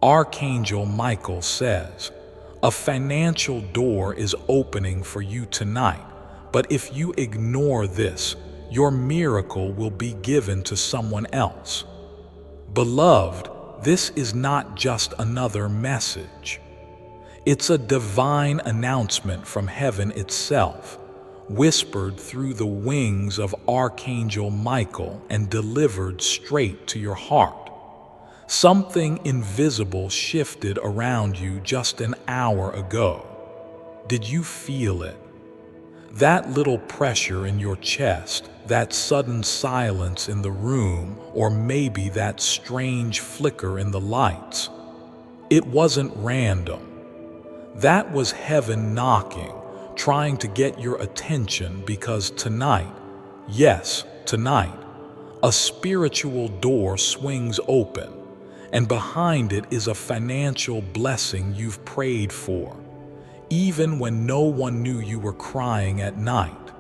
Archangel Michael says, a financial door is opening for you tonight, but if you ignore this, your miracle will be given to someone else. Beloved, this is not just another message. It's a divine announcement from heaven itself, whispered through the wings of Archangel Michael and delivered straight to your heart. Something invisible shifted around you just an hour ago. Did you feel it? That little pressure in your chest, that sudden silence in the room, or maybe that strange flicker in the lights. It wasn't random. That was heaven knocking, trying to get your attention because tonight, yes, tonight, a spiritual door swings open, and behind it is a financial blessing you've prayed for, even when no one knew you were crying at night.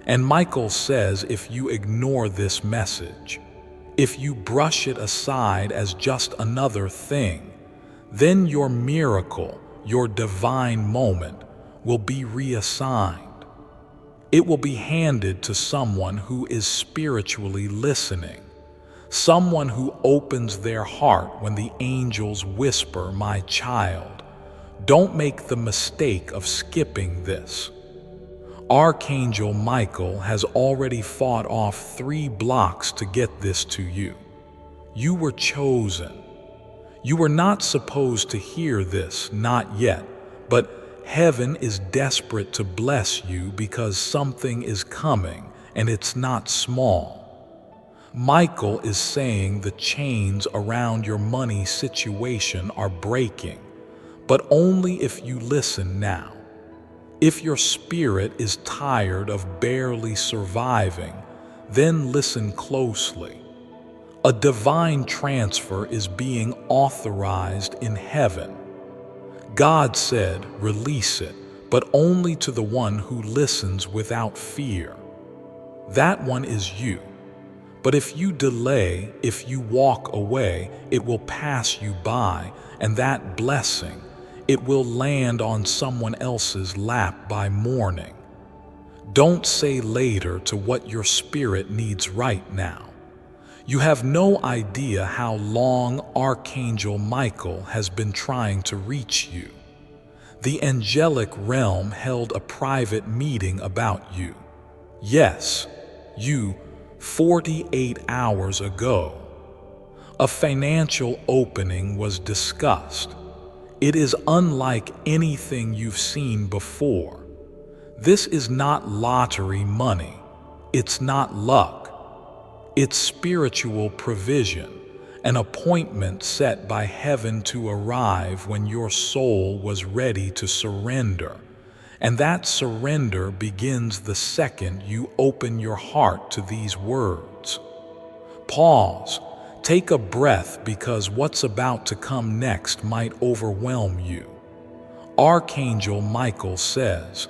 And Michael says if you ignore this message, if you brush it aside as just another thing, then your miracle, your divine moment, will be reassigned. It will be handed to someone who is spiritually listening, someone who opens their heart when the angels whisper, "My child, don't make the mistake of skipping this." Archangel Michael has already fought off 3 blocks to get this to you. You were chosen. You were not supposed to hear this, not yet, but heaven is desperate to bless you because something is coming, and it's not small. Michael is saying the chains around your money situation are breaking, but only if you listen now. If your spirit is tired of barely surviving, then listen closely. A divine transfer is being authorized in heaven. God said, release it, but only to the one who listens without fear. That one is you. But if you delay, if you walk away, it will pass you by, and that blessing, it will land on someone else's lap by morning. Don't say later to what your spirit needs right now. You have no idea how long Archangel Michael has been trying to reach you. The angelic realm held a private meeting about you. Yes, you, 48 hours ago. A financial opening was discussed. It is unlike anything you've seen before. This is not lottery money. It's not luck. It's spiritual provision, an appointment set by heaven to arrive when your soul was ready to surrender. And that surrender begins the second you open your heart to these words. Pause, take a breath, because what's about to come next might overwhelm you. Archangel Michael says,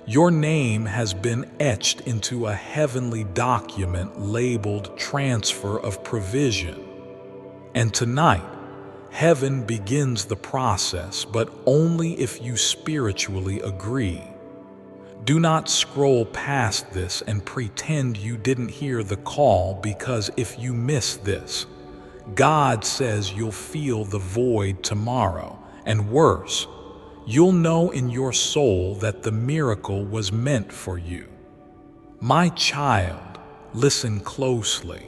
your name has been etched into a heavenly document labeled Transfer of Provision. And tonight, heaven begins the process, but only if you spiritually agree. Do not scroll past this and pretend you didn't hear the call, because if you miss this, God says you'll feel the void tomorrow, and worse, you'll know in your soul that the miracle was meant for you. My child, listen closely.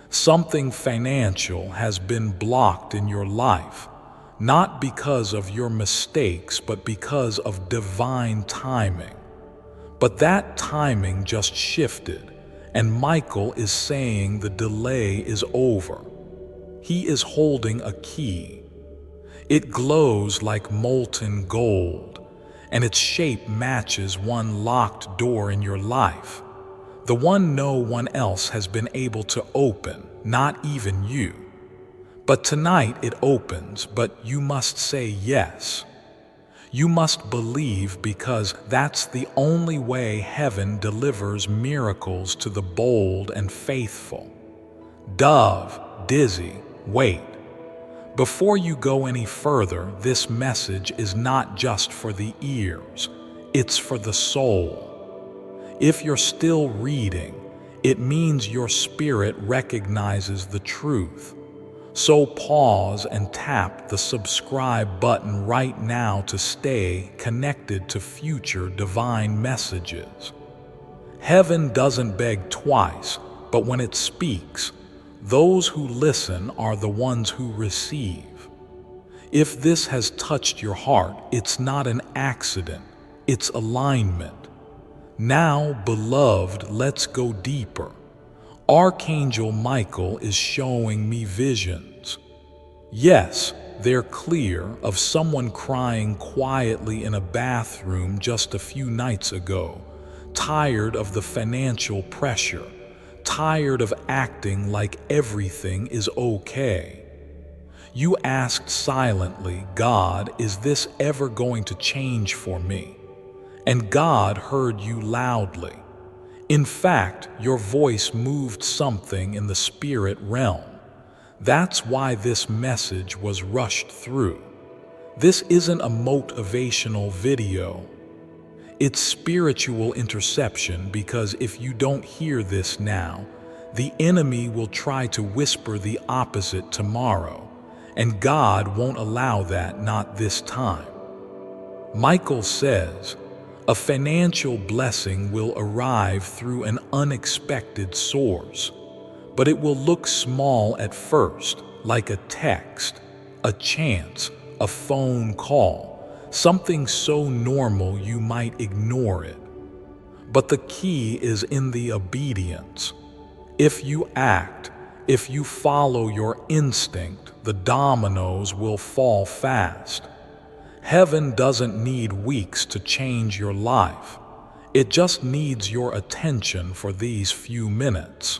Something financial has been blocked in your life, not because of your mistakes, but because of divine timing. But that timing just shifted, and Michael is saying the delay is over. He is holding a key. It glows like molten gold, and its shape matches one locked door in your life, the one no one else has been able to open, not even you. But tonight it opens, but you must say yes. You must believe, because that's the only way heaven delivers miracles to the bold and faithful. Dove, Dizzy, wait. Before you go any further, this message is not just for the ears, it's for the soul. If you're still reading, it means your spirit recognizes the truth. So pause and tap the subscribe button right now to stay connected to future divine messages. Heaven doesn't beg twice, but when it speaks, those who listen are the ones who receive. If this has touched your heart, it's not an accident, it's alignment. Now, beloved, let's go deeper. Archangel Michael is showing me visions. Yes, they're clear, of someone crying quietly in a bathroom just a few nights ago, tired of the financial pressure, tired of acting like everything is okay. You asked silently, God, is this ever going to change for me? And God heard you loudly. In fact, your voice moved something in the spirit realm. That's why this message was rushed through. This isn't a motivational video. It's spiritual interception, because if you don't hear this now, the enemy will try to whisper the opposite tomorrow, and God won't allow that, not this time. Michael says, a financial blessing will arrive through an unexpected source, but it will look small at first, like a text, a chance, a phone call, something so normal you might ignore it. But the key is in the obedience. If you act, if you follow your instinct, the dominoes will fall fast. Heaven doesn't need weeks to change your life. It just needs your attention for these few minutes.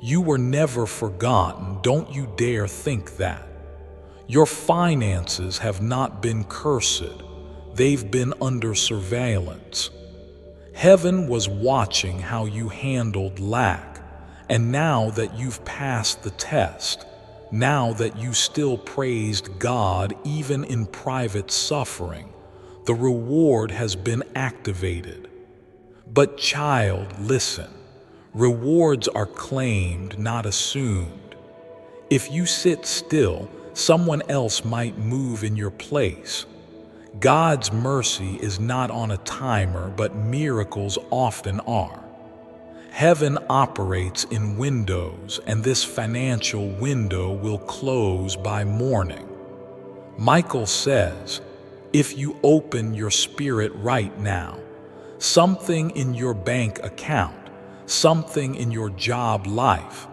You were never forgotten, don't you dare think that. Your finances have not been cursed, they've been under surveillance. Heaven was watching how you handled lack, and now that you've passed the test, now that you still praised God even in private suffering, the reward has been activated. But child, listen, rewards are claimed, not assumed. If you sit still, someone else might move in your place. God's mercy is not on a timer, but miracles often are. Heaven operates in windows, and this financial window will close by morning. Michael says, if you open your spirit right now, something in your bank account, something in your job life,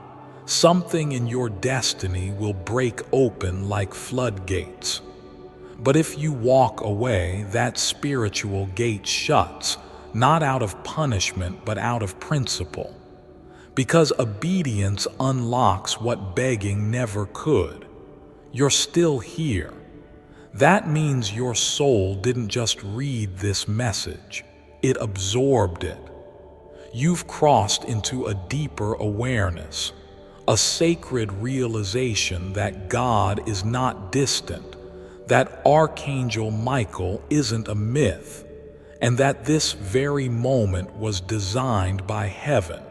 something in your destiny will break open like floodgates. But if you walk away, that spiritual gate shuts, not out of punishment, but out of principle. Because obedience unlocks what begging never could. You're still here. That means your soul didn't just read this message, it absorbed it. You've crossed into a deeper awareness, a sacred realization that God is not distant, that Archangel Michael isn't a myth, and that this very moment was designed by heaven.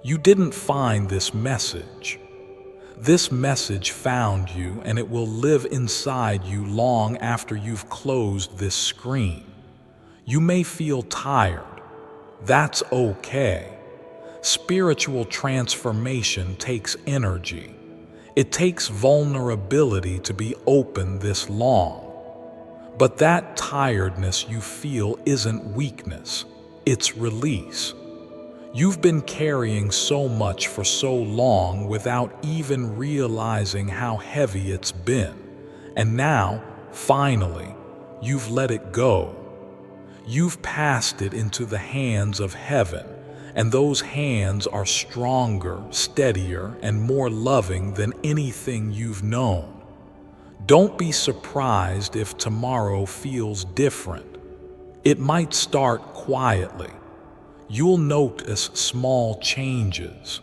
You didn't find this message. This message found you, and it will live inside you long after you've closed this screen. You may feel tired. That's okay. Spiritual transformation takes energy. It takes vulnerability to be open this long. But that tiredness you feel isn't weakness, it's release. You've been carrying so much for so long without even realizing how heavy it's been. And now, finally, you've let it go. You've passed it into the hands of heaven, and those hands are stronger, steadier, and more loving than anything you've known. Don't be surprised if tomorrow feels different. It might start quietly. You'll notice small changes.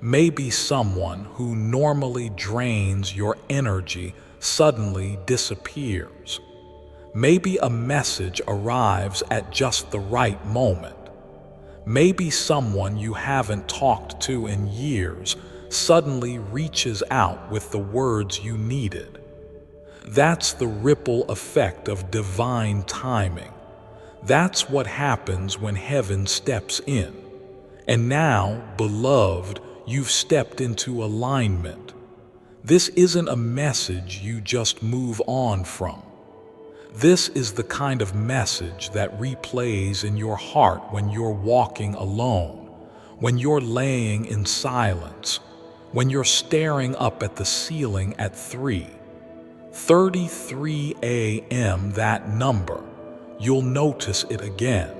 Maybe someone who normally drains your energy suddenly disappears. Maybe a message arrives at just the right moment. Maybe someone you haven't talked to in years suddenly reaches out with the words you needed. That's the ripple effect of divine timing. That's what happens when heaven steps in. And now, beloved, you've stepped into alignment. This isn't a message you just move on from. This is the kind of message that replays in your heart when you're walking alone, when you're laying in silence, when you're staring up at the ceiling at 3:33 a.m., that number. You'll notice it again.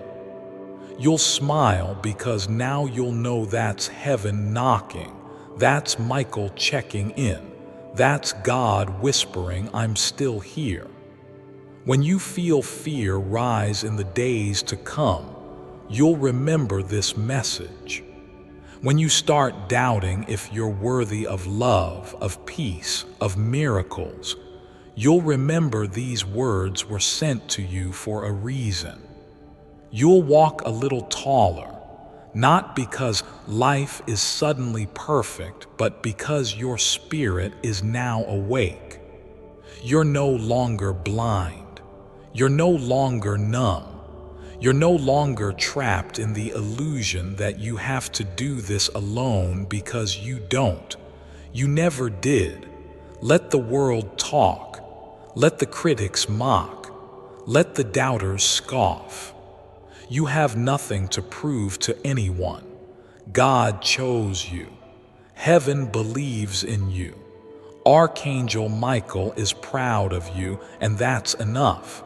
You'll smile because now you'll know that's heaven knocking. That's Michael checking in. That's God whispering, "I'm still here." When you feel fear rise in the days to come, you'll remember this message. When you start doubting if you're worthy of love, of peace, of miracles, you'll remember these words were sent to you for a reason. You'll walk a little taller, not because life is suddenly perfect, but because your spirit is now awake. You're no longer blind. You're no longer numb. You're no longer trapped in the illusion that you have to do this alone, because you don't. You never did. Let the world talk. Let the critics mock. Let the doubters scoff. You have nothing to prove to anyone. God chose you. Heaven believes in you. Archangel Michael is proud of you, and that's enough.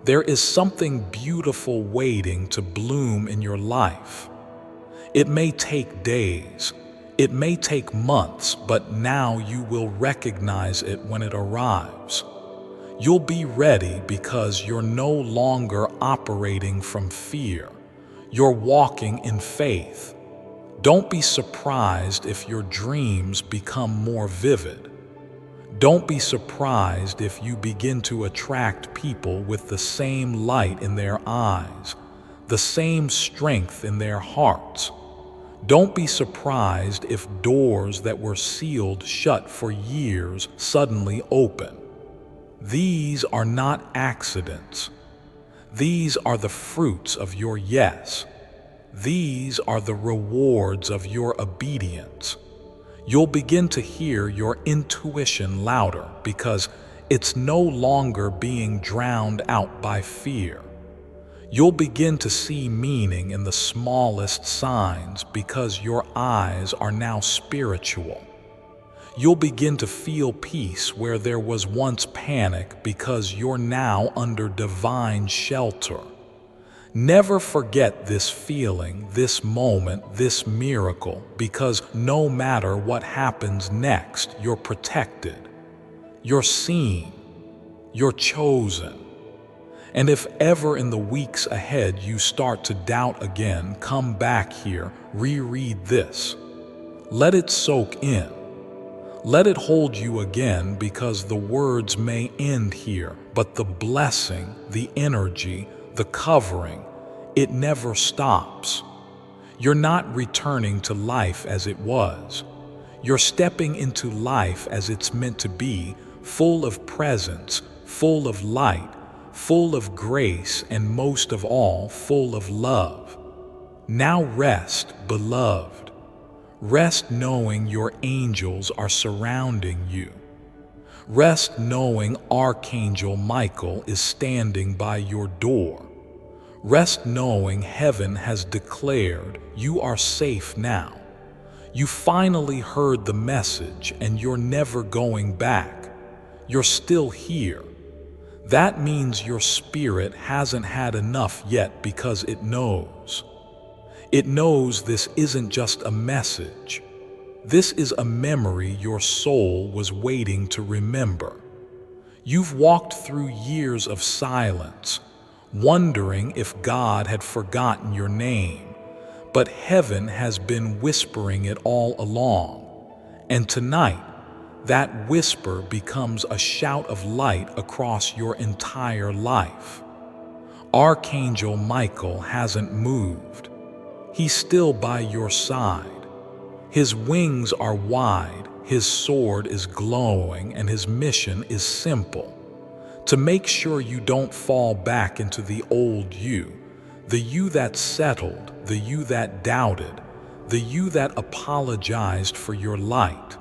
There is something beautiful waiting to bloom in your life. It may take days, it may take months, but now you will recognize it when it arrives. You'll be ready because you're no longer operating from fear. You're walking in faith. Don't be surprised if your dreams become more vivid. Don't be surprised if you begin to attract people with the same light in their eyes, the same strength in their hearts. Don't be surprised if doors that were sealed shut for years suddenly open. These are not accidents. These are the fruits of your yes. These are the rewards of your obedience. You'll begin to hear your intuition louder because it's no longer being drowned out by fear. You'll begin to see meaning in the smallest signs because your eyes are now spiritual. You'll begin to feel peace where there was once panic because you're now under divine shelter. Never forget this feeling, this moment, this miracle, because no matter what happens next, you're protected, you're seen, you're chosen. And if ever in the weeks ahead you start to doubt again, come back here, reread this. Let it soak in. Let it hold you again, because the words may end here, but the blessing, the energy, the covering, it never stops. You're not returning to life as it was. You're stepping into life as it's meant to be, full of presence, full of light, full of grace, and most of all, full of love. Now rest, beloved. Rest knowing your angels are surrounding you. Rest knowing Archangel Michael is standing by your door. Rest knowing heaven has declared you are safe now. You finally heard the message and you're never going back. You're still here. That means your spirit hasn't had enough yet, because it knows. It knows this isn't just a message. This is a memory your soul was waiting to remember. You've walked through years of silence, wondering if God had forgotten your name. but heaven has been whispering it all along. And tonight, that whisper becomes a shout of light across your entire life. Archangel Michael hasn't moved. He's still by your side. His wings are wide, his sword is glowing, and his mission is simple: to make sure you don't fall back into the old you, the you that settled, the you that doubted, the you that apologized for your light.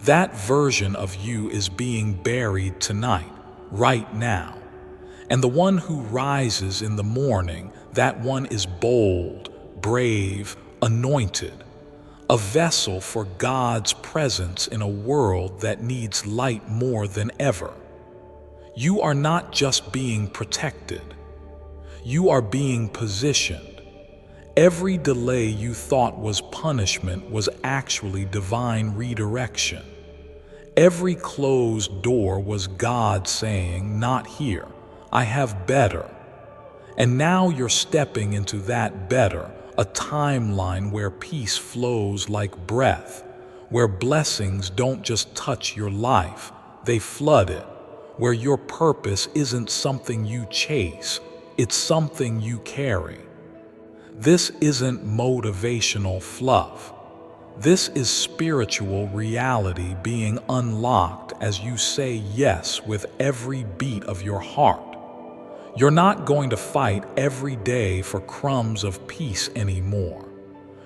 That version of you is being buried tonight, right now. And the one who rises in the morning, that one is bold, brave, anointed, a vessel for God's presence in a world that needs light more than ever. You are not just being protected. You are being positioned. Every delay you thought was punishment was actually divine redirection. Every closed door was God saying, "Not here. I have better." And now you're stepping into that better, a timeline where peace flows like breath, where blessings don't just touch your life, they flood it, where your purpose isn't something you chase, it's something you carry. This isn't motivational fluff. This is spiritual reality being unlocked as you say yes with every beat of your heart. You're not going to fight every day for crumbs of peace anymore.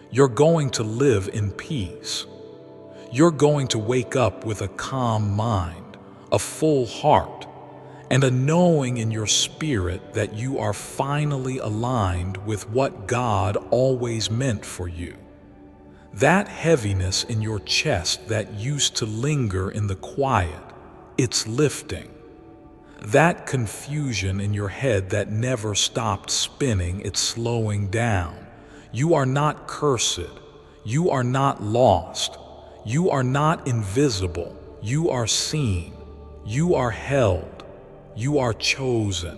You're going to live in peace. You're going to wake up with a calm mind, a full heart, and a knowing in your spirit that you are finally aligned with what God always meant for you. That heaviness in your chest that used to linger in the quiet, it's lifting. That confusion in your head that never stopped spinning, it's slowing down. You are not cursed. You are not lost. You are not invisible. You are seen. You are held. You are chosen.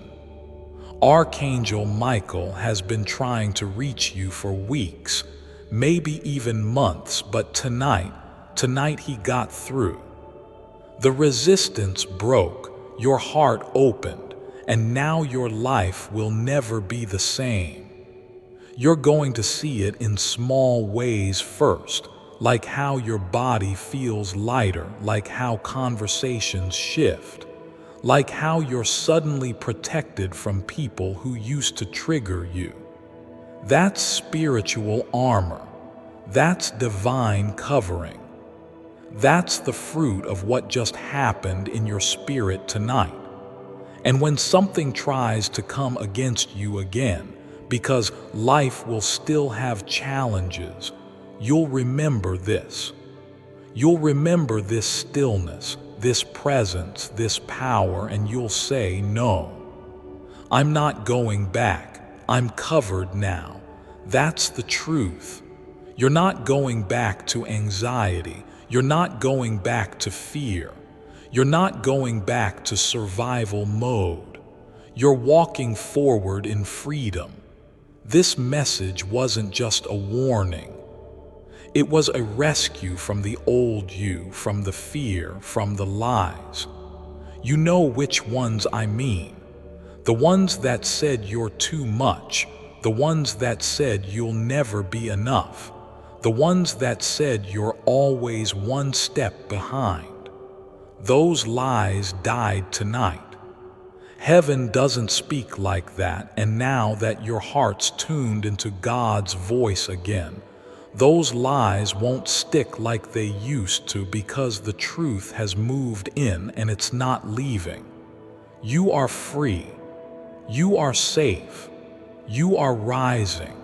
Archangel Michael has been trying to reach you for weeks, maybe even months, but tonight he got through. The resistance broke, your heart opened, and now your life will never be the same. You're going to see it in small ways first, like how your body feels lighter, like how conversations shift, like how you're suddenly protected from people who used to trigger you. That's spiritual armor. That's divine covering. That's the fruit of what just happened in your spirit tonight. And when something tries to come against you again, because life will still have challenges, you'll remember this. You'll remember this stillness, this presence, this power, and you'll say, "No, I'm not going back. I'm covered now." That's the truth. You're not going back to anxiety. You're not going back to fear. You're not going back to survival mode. You're walking forward in freedom. This message wasn't just a warning. It was a rescue from the old you, from the fear, from the lies. You know which ones I mean. The ones that said you're too much. The ones that said you'll never be enough. The ones that said you're always one step behind. Those lies died tonight. Heaven doesn't speak like that, and now that your heart's tuned into God's voice again, those lies won't stick like they used to, because the truth has moved in and it's not leaving. You are free. You are safe. You are rising.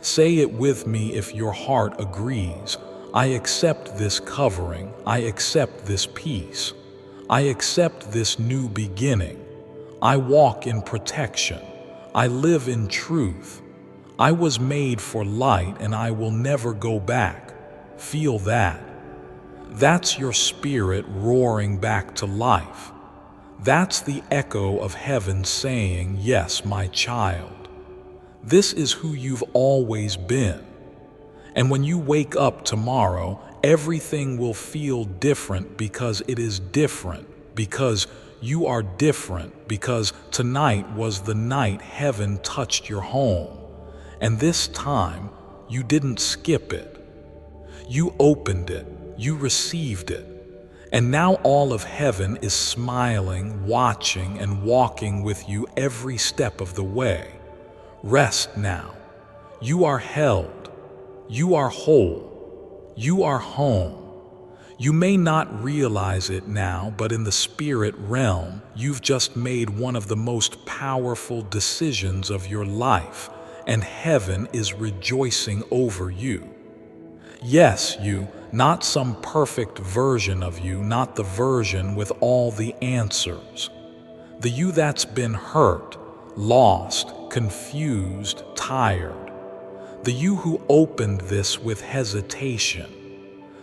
Say it with me if your heart agrees. I accept this covering. I accept this peace. I accept this new beginning. I walk in protection. I live in truth. I was made for light and I will never go back. Feel that. That's your spirit roaring back to life. That's the echo of heaven saying, "Yes, my child." This is who you've always been. And when you wake up tomorrow, everything will feel different because it is different, because you are different, because tonight was the night heaven touched your home. And this time, you didn't skip it. You opened it, you received it. And now all of heaven is smiling, watching, and walking with you every step of the way. Rest now. You are held. You are whole. You are home. You may not realize it now, but in the spirit realm, you've just made one of the most powerful decisions of your life, and heaven is rejoicing over you. Yes, you, not some perfect version of you, not the version with all the answers. The you that's been hurt, lost, confused, tired. The you who opened this with hesitation.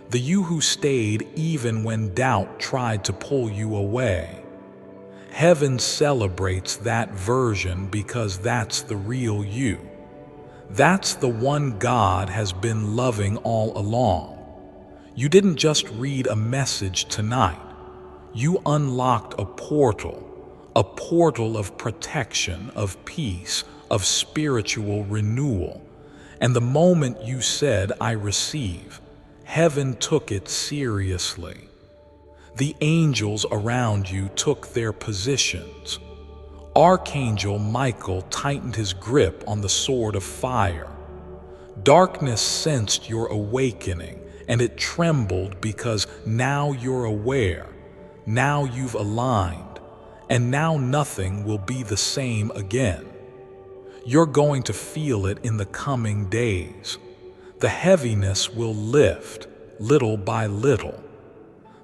The you who stayed even when doubt tried to pull you away. Heaven celebrates that version because that's the real you. That's the one God has been loving all along. You didn't just read a message tonight. You unlocked a portal of protection, of peace, of spiritual renewal. And the moment you said, "I receive," heaven took it seriously. The angels around you took their positions. Archangel Michael tightened his grip on the sword of fire. Darkness sensed your awakening, and it trembled because now you're aware, now you've aligned, and now nothing will be the same again. You're going to feel it in the coming days. The heaviness will lift, little by little.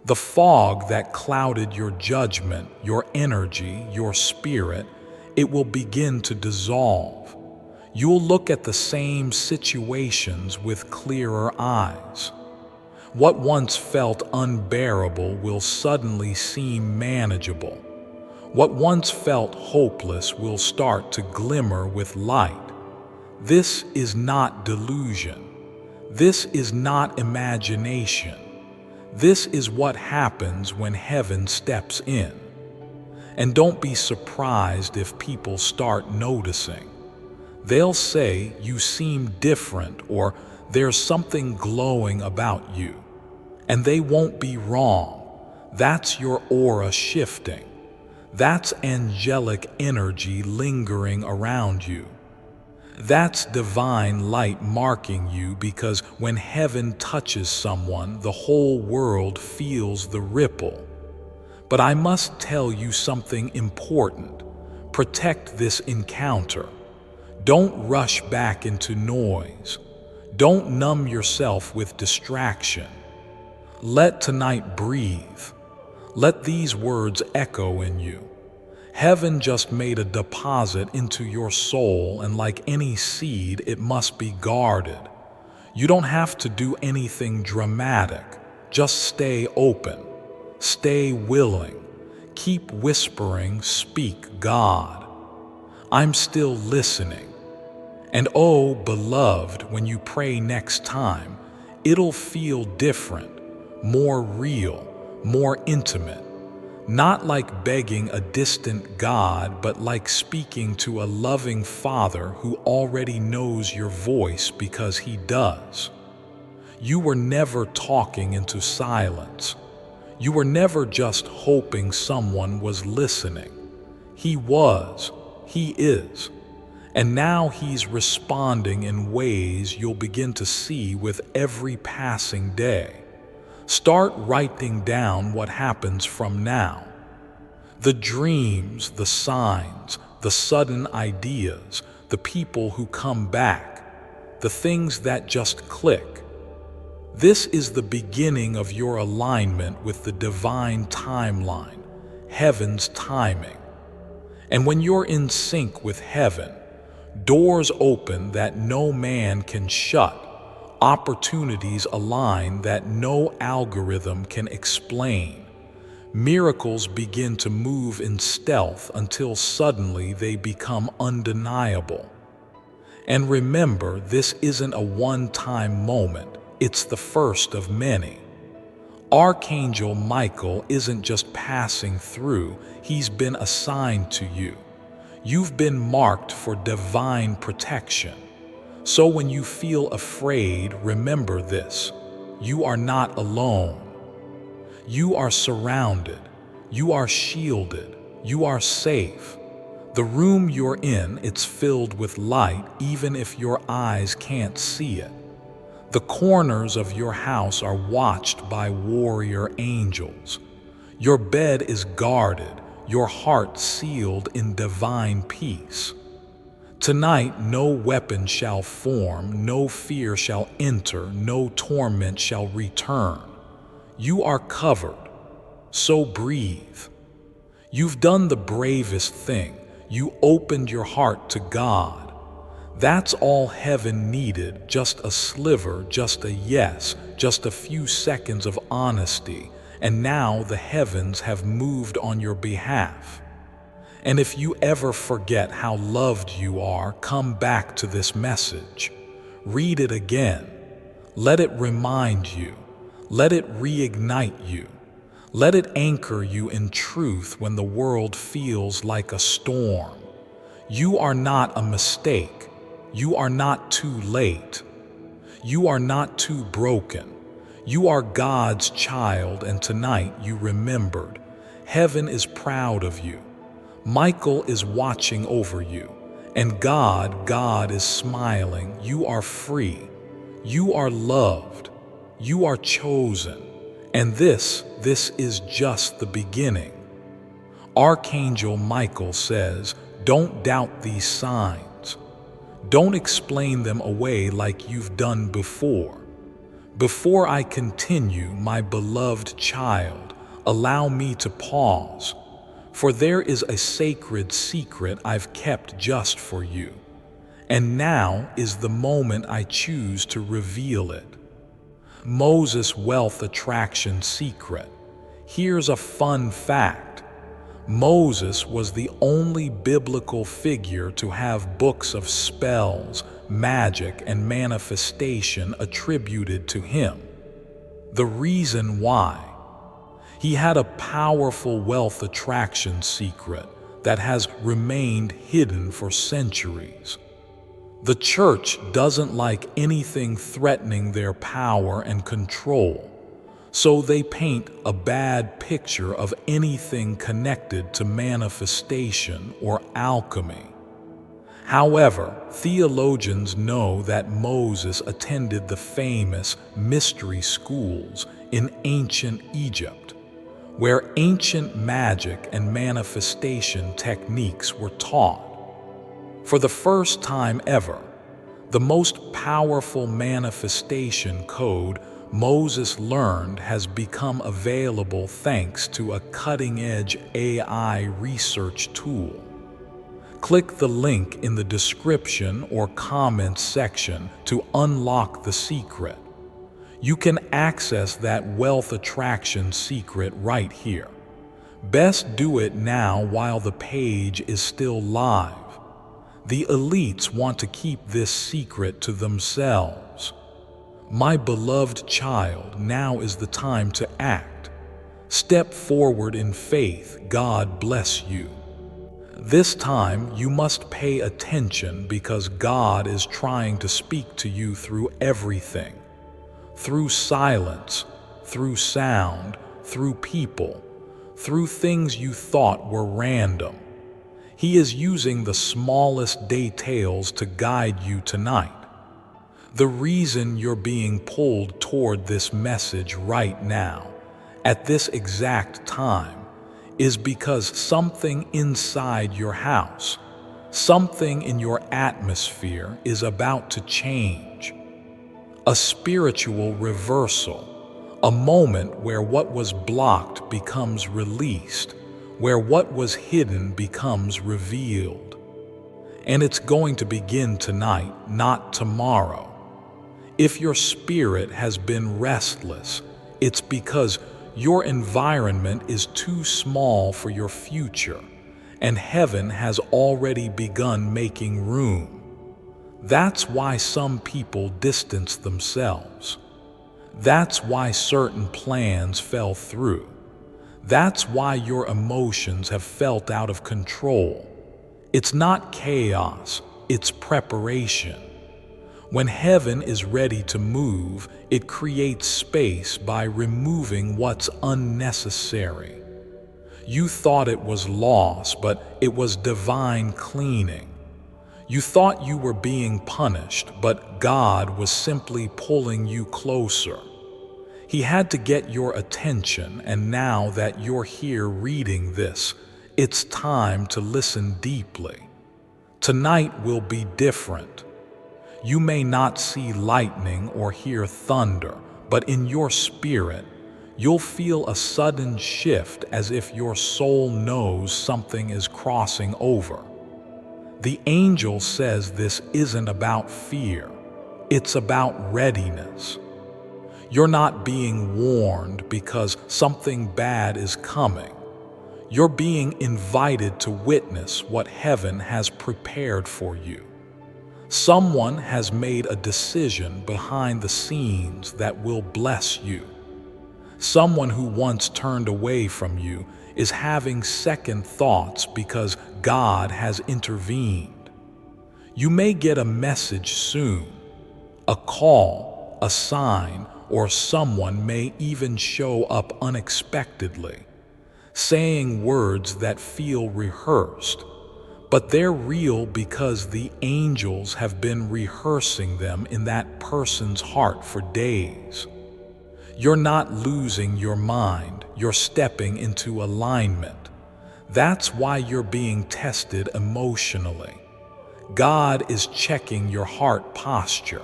The fog that clouded your judgment, your energy, your spirit, it will begin to dissolve. You'll look at the same situations with clearer eyes. What once felt unbearable will suddenly seem manageable. What once felt hopeless will start to glimmer with light. This is not delusion. This is not imagination. This is what happens when heaven steps in. And don't be surprised if people start noticing. They'll say you seem different, or there's something glowing about you. And they won't be wrong. That's your aura shifting. That's angelic energy lingering around you. That's divine light marking you, because when heaven touches someone, the whole world feels the ripple. But I must tell you something important. Protect this encounter. Don't rush back into noise. Don't numb yourself with distraction. Let tonight breathe. Let these words echo in you. Heaven just made a deposit into your soul, and like any seed, it must be guarded. You don't have to do anything dramatic. Just stay open. Stay willing. Keep whispering, "Speak, God. I'm still listening." And oh, beloved, when you pray next time, it'll feel different, more real, more intimate. Not like begging a distant God, but like speaking to a loving Father who already knows your voice because He does. You were never talking into silence. You were never just hoping someone was listening. He was. He is. And now He's responding in ways you'll begin to see with every passing day. Start writing down what happens from now. The dreams, the signs, the sudden ideas, the people who come back, the things that just click. This is the beginning of your alignment with the divine timeline, heaven's timing. And when you're in sync with heaven, doors open that no man can shut. Opportunities align that no algorithm can explain. Miracles begin to move in stealth until suddenly they become undeniable. And remember, this isn't a one-time moment, it's the first of many. Archangel Michael isn't just passing through, he's been assigned to you. You've been marked for divine protection. So when you feel afraid, remember this: you are not alone. You are surrounded. You are shielded. You are safe. The room you're in, it's filled with light, even if your eyes can't see it. The corners of your house are watched by warrior angels. Your bed is guarded, your heart sealed in divine peace. Tonight, no weapon shall form, no fear shall enter, no torment shall return. You are covered, so breathe. You've done the bravest thing. You opened your heart to God. That's all heaven needed, just a sliver, just a yes, just a few seconds of honesty, and now the heavens have moved on your behalf. And if you ever forget how loved you are, come back to this message. Read it again. Let it remind you. Let it reignite you. Let it anchor you in truth when the world feels like a storm. You are not a mistake. You are not too late. You are not too broken. You are God's child, and tonight you remembered. Heaven is proud of you. Michael is watching over you. And God is smiling. You are free. You are loved. You are chosen. And this is just the beginning. Archangel Michael says, don't doubt these signs. Don't explain them away like you've done before. Before I continue, my beloved child, allow me to pause, for there is a sacred secret I've kept just for you. And now is the moment I choose to reveal it. Moses' wealth attraction secret. Here's a fun fact. Moses was the only biblical figure to have books of spells, magic, and manifestation attributed to him. The reason why? He had a powerful wealth attraction secret that has remained hidden for centuries. The church doesn't like anything threatening their power and control, so they paint a bad picture of anything connected to manifestation or alchemy. However, theologians know that Moses attended the famous mystery schools in ancient Egypt, where ancient magic and manifestation techniques were taught. For the first time ever, the most powerful manifestation code Moses learned has become available thanks to a cutting-edge AI research tool. Click the link in the description or comments section to unlock the secret. You can access that wealth attraction secret right here. Best do it now while the page is still live. The elites want to keep this secret to themselves. My beloved child, now is the time to act. Step forward in faith. God bless you. This time you must pay attention because God is trying to speak to you through everything. Through silence, through sound, through people, through things you thought were random. He is using the smallest details to guide you tonight. The reason you're being pulled toward this message right now, at this exact time, is because something inside your house, something in your atmosphere is about to change. A spiritual reversal, a moment where what was blocked becomes released, where what was hidden becomes revealed. And it's going to begin tonight, not tomorrow. If your spirit has been restless, it's because your environment is too small for your future, and heaven has already begun making room. That's why some people distance themselves. That's why certain plans fell through. That's why your emotions have felt out of control. It's not chaos, it's preparation. When heaven is ready to move, it creates space by removing what's unnecessary. You thought it was loss, but it was divine cleaning. You thought you were being punished, but God was simply pulling you closer. He had to get your attention, and now that you're here reading this, it's time to listen deeply. Tonight will be different. You may not see lightning or hear thunder, but in your spirit, you'll feel a sudden shift as if your soul knows something is crossing over. The angel says this isn't about fear, it's about readiness. You're not being warned because something bad is coming. You're being invited to witness what heaven has prepared for you. Someone has made a decision behind the scenes that will bless you. Someone who once turned away from you is having second thoughts because God has intervened. You may get a message soon, a call, a sign, or someone may even show up unexpectedly, saying words that feel rehearsed, but they're real because the angels have been rehearsing them in that person's heart for days. You're not losing your mind, you're stepping into alignment. That's why you're being tested emotionally. God is checking your heart posture.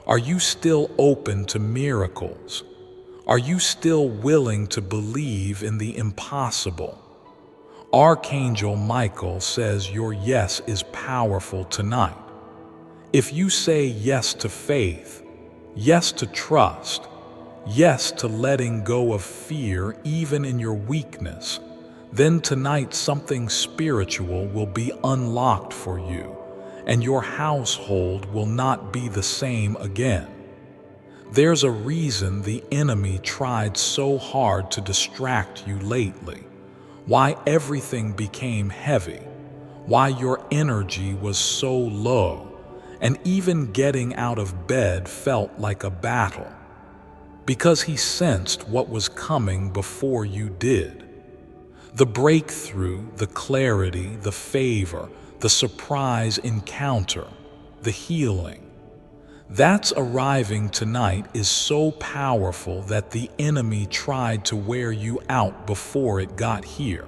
Are you still open to miracles? Are you still willing to believe in the impossible? Archangel Michael says your yes is powerful tonight. If you say yes to faith, yes to trust, yes to letting go of fear even in your weakness, then tonight something spiritual will be unlocked for you, and your household will not be the same again. There's a reason the enemy tried so hard to distract you lately, why everything became heavy, why your energy was so low, and even getting out of bed felt like a battle. Because he sensed what was coming before you did. The breakthrough, the clarity, the favor, the surprise encounter, the healing. That's arriving tonight is so powerful that the enemy tried to wear you out before it got here.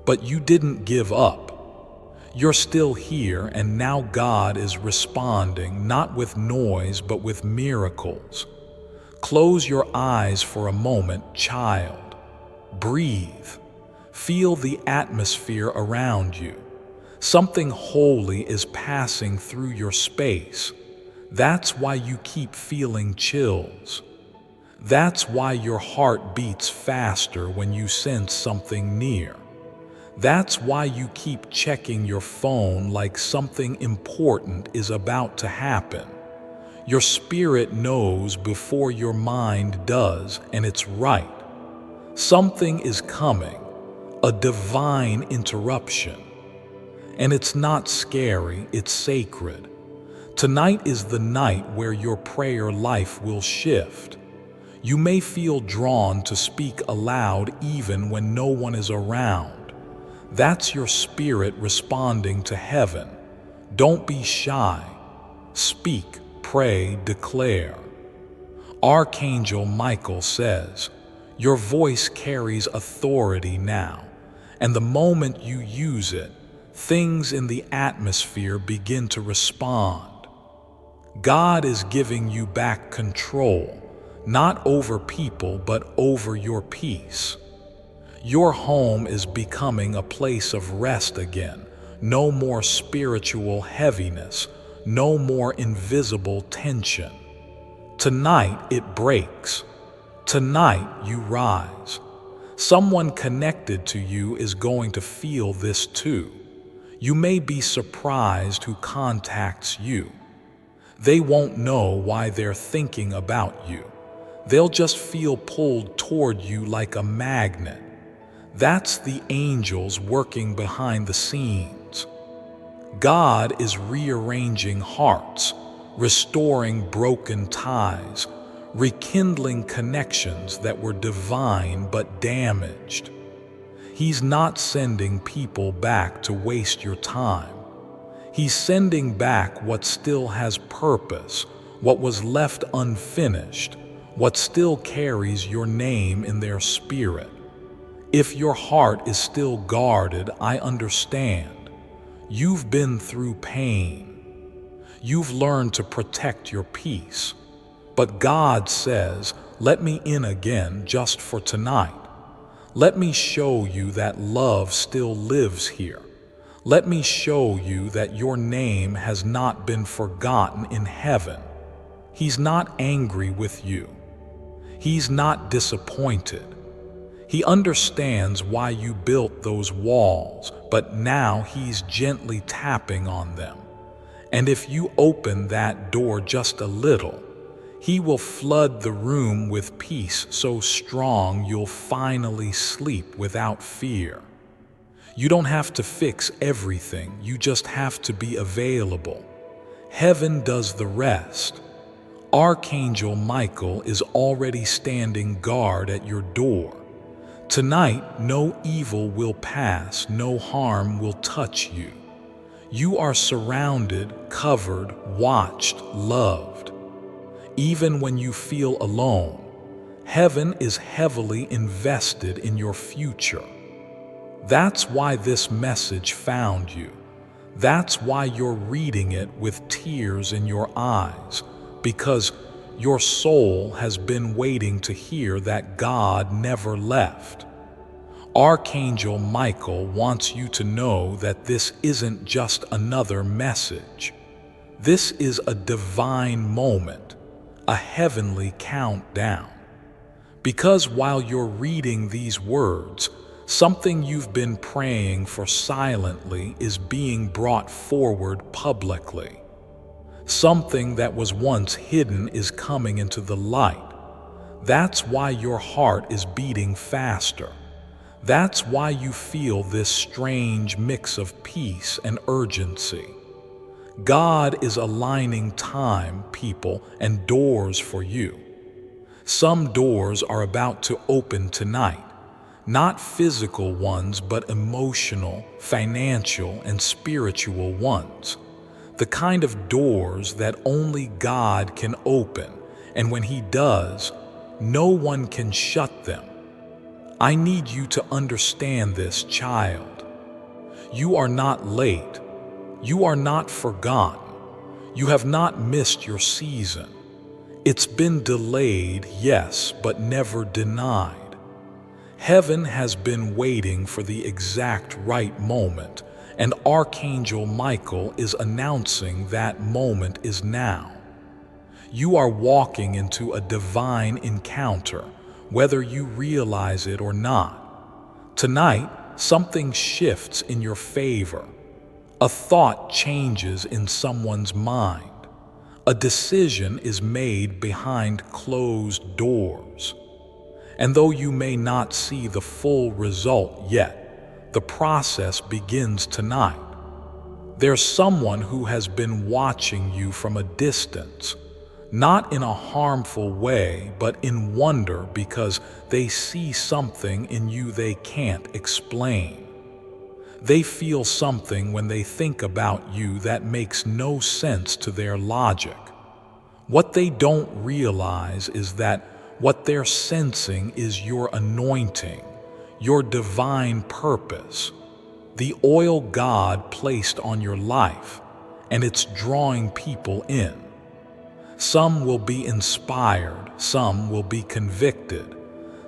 But you didn't give up. You're still here, and now God is responding, not with noise, but with miracles. Close your eyes for a moment, child. Breathe. Feel the atmosphere around you. Something holy is passing through your space. That's why you keep feeling chills. That's why your heart beats faster when you sense something near. That's why you keep checking your phone like something important is about to happen. Your spirit knows before your mind does, and it's right. Something is coming, a divine interruption. And it's not scary, it's sacred. Tonight is the night where your prayer life will shift. You may feel drawn to speak aloud even when no one is around. That's your spirit responding to heaven. Don't be shy. Speak. Pray, declare. Archangel Michael says, your voice carries authority now, and the moment you use it, things in the atmosphere begin to respond. God is giving you back control, not over people, but over your peace. Your home is becoming a place of rest again. No more spiritual heaviness. No more invisible tension. Tonight it breaks. Tonight you rise. Someone connected to you is going to feel this too. You may be surprised who contacts you. They won't know why they're thinking about you. They'll just feel pulled toward you like a magnet. That's the angels working behind the scenes. God is rearranging hearts, restoring broken ties, rekindling connections that were divine but damaged. He's not sending people back to waste your time. He's sending back what still has purpose, what was left unfinished, what still carries your name in their spirit. If your heart is still guarded, I understand. You've been through pain. You've learned to protect your peace. But God says, let me in again just for tonight. Let me show you that love still lives here. Let me show you that your name has not been forgotten in heaven. He's not angry with you. He's not disappointed. He understands why you built those walls, but now he's gently tapping on them. And if you open that door just a little, he will flood the room with peace so strong you'll finally sleep without fear. You don't have to fix everything, you just have to be available. Heaven does the rest. Archangel Michael is already standing guard at your door. Tonight, no evil will pass, no harm will touch you. You are surrounded, covered, watched, loved. Even when you feel alone, heaven is heavily invested in your future. That's why this message found you. That's why you're reading it with tears in your eyes, because your soul has been waiting to hear that God never left. Archangel Michael wants you to know that this isn't just another message. This is a divine moment, a heavenly countdown. Because while you're reading these words, something you've been praying for silently is being brought forward publicly. Something that was once hidden is coming into the light. That's why your heart is beating faster. That's why you feel this strange mix of peace and urgency. God is aligning time, people, and doors for you. Some doors are about to open tonight. Not physical ones, but emotional, financial, and spiritual ones. The kind of doors that only God can open, and when He does, no one can shut them. I need you to understand this, child. You are not late. You are not forgotten. You have not missed your season. It's been delayed, yes, but never denied. Heaven has been waiting for the exact right moment, and Archangel Michael is announcing that moment is now. You are walking into a divine encounter, whether you realize it or not. Tonight, something shifts in your favor. A thought changes in someone's mind. A decision is made behind closed doors. And though you may not see the full result yet, the process begins tonight. There's someone who has been watching you from a distance, not in a harmful way, but in wonder because they see something in you they can't explain. They feel something when they think about you that makes no sense to their logic. What they don't realize is that what they're sensing is your anointing, your divine purpose, the oil God placed on your life, and it's drawing people in. Some will be inspired, some will be convicted,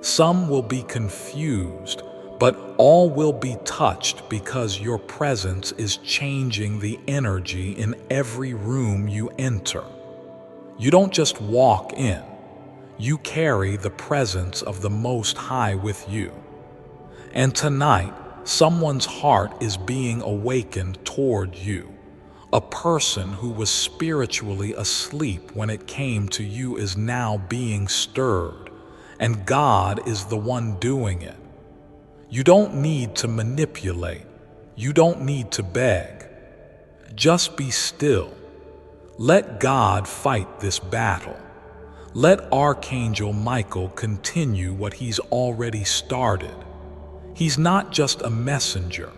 some will be confused, but all will be touched because your presence is changing the energy in every room you enter. You don't just walk in. You carry the presence of the Most High with you. And tonight, someone's heart is being awakened toward you. A person who was spiritually asleep when it came to you is now being stirred, and God is the one doing it. You don't need to manipulate. You don't need to beg. Just be still. Let God fight this battle. Let Archangel Michael continue what he's already started. He's not just a messenger.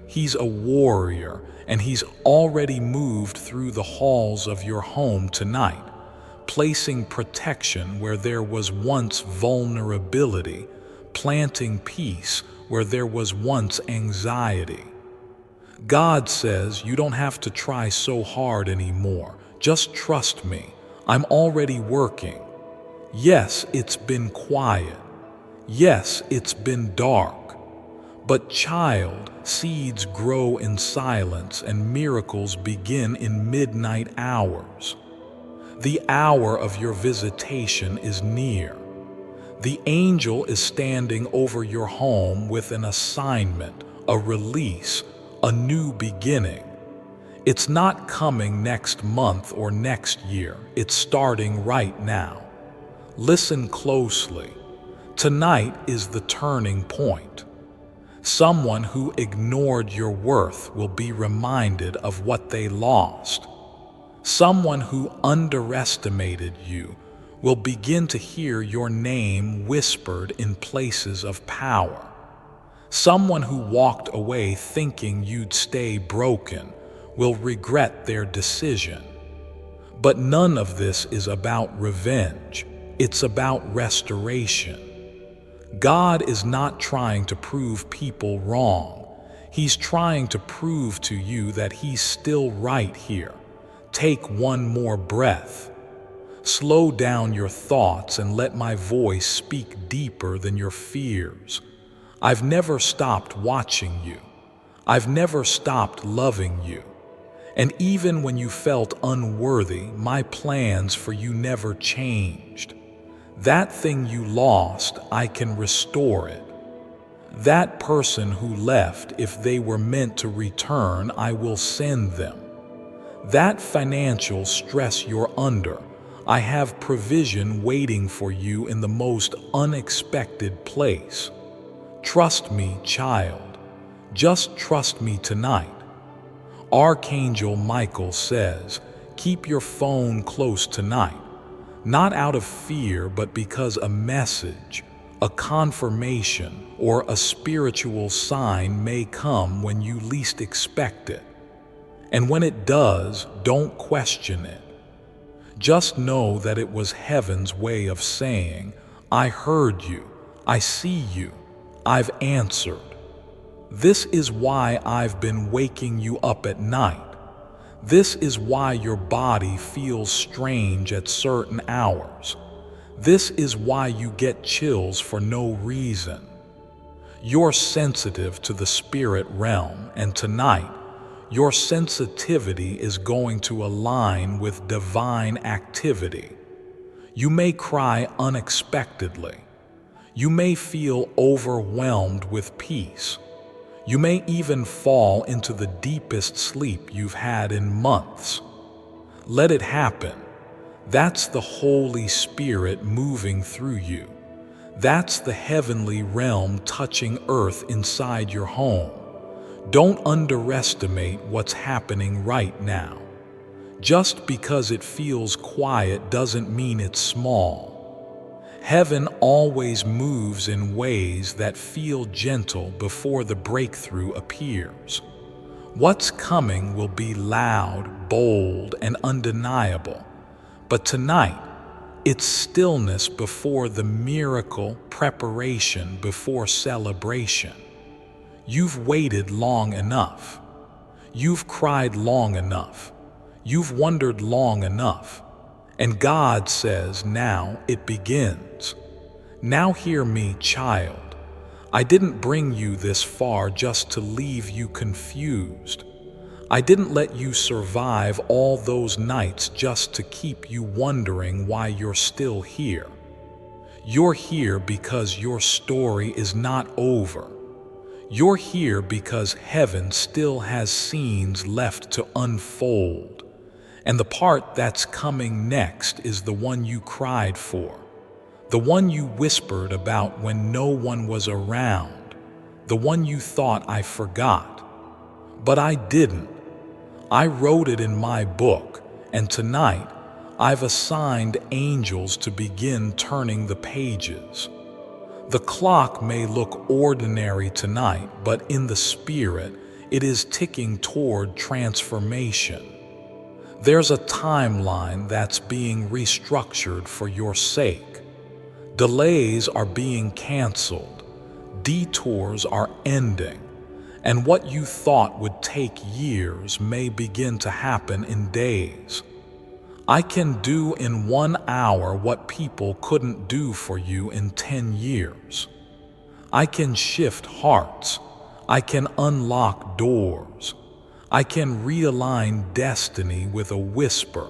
He's a warrior, and he's already moved through the halls of your home tonight, placing protection where there was once vulnerability, planting peace where there was once anxiety. God says you don't have to try so hard anymore. Just trust me. I'm already working. Yes, it's been quiet. Yes, it's been dark. But child, seeds grow in silence and miracles begin in midnight hours. The hour of your visitation is near. The angel is standing over your home with an assignment, a release, a new beginning. It's not coming next month or next year. It's starting right now. Listen closely. Tonight is the turning point. Someone who ignored your worth will be reminded of what they lost. Someone who underestimated you will begin to hear your name whispered in places of power. Someone who walked away thinking you'd stay broken will regret their decision. But none of this is about revenge. It's about restoration. God is not trying to prove people wrong. He's trying to prove to you that He's still right here. Take one more breath. Slow down your thoughts and let my voice speak deeper than your fears. I've never stopped watching you. I've never stopped loving you. And even when you felt unworthy, my plans for you never changed. That thing you lost, I can restore it. That person who left, if they were meant to return, I will send them. That financial stress you're under, I have provision waiting for you in the most unexpected place. Trust me, child. Just trust me tonight. Archangel Michael says, keep your phone close tonight. Not out of fear, but because a message, a confirmation, or a spiritual sign may come when you least expect it. And when it does, don't question it. Just know that it was heaven's way of saying, I heard you, I see you, I've answered. This is why I've been waking you up at night. This is why your body feels strange at certain hours. This is why you get chills for no reason. You're sensitive to the spirit realm, and tonight, your sensitivity is going to align with divine activity. You may cry unexpectedly. You may feel overwhelmed with peace. You may even fall into the deepest sleep you've had in months. Let it happen. That's the Holy Spirit moving through you. That's the heavenly realm touching earth inside your home. Don't underestimate what's happening right now. Just because it feels quiet doesn't mean it's small. Heaven always moves in ways that feel gentle before the breakthrough appears. What's coming will be loud, bold, and undeniable. But tonight, it's stillness before the miracle, preparation before celebration. You've waited long enough. You've cried long enough. You've wondered long enough. And God says, now it begins. Now hear me, child. I didn't bring you this far just to leave you confused. I didn't let you survive all those nights just to keep you wondering why you're still here. You're here because your story is not over. You're here because heaven still has scenes left to unfold, and the part that's coming next is the one you cried for, the one you whispered about when no one was around, the one you thought I forgot. But I didn't. I wrote it in my book, and tonight I've assigned angels to begin turning the pages. The clock may look ordinary tonight, but in the spirit, it is ticking toward transformation. There's a timeline that's being restructured for your sake. Delays are being canceled. Detours are ending. And what you thought would take years may begin to happen in days. I can do in 1 hour what people couldn't do for you in 10 years. I can shift hearts. I can unlock doors. I can realign destiny with a whisper.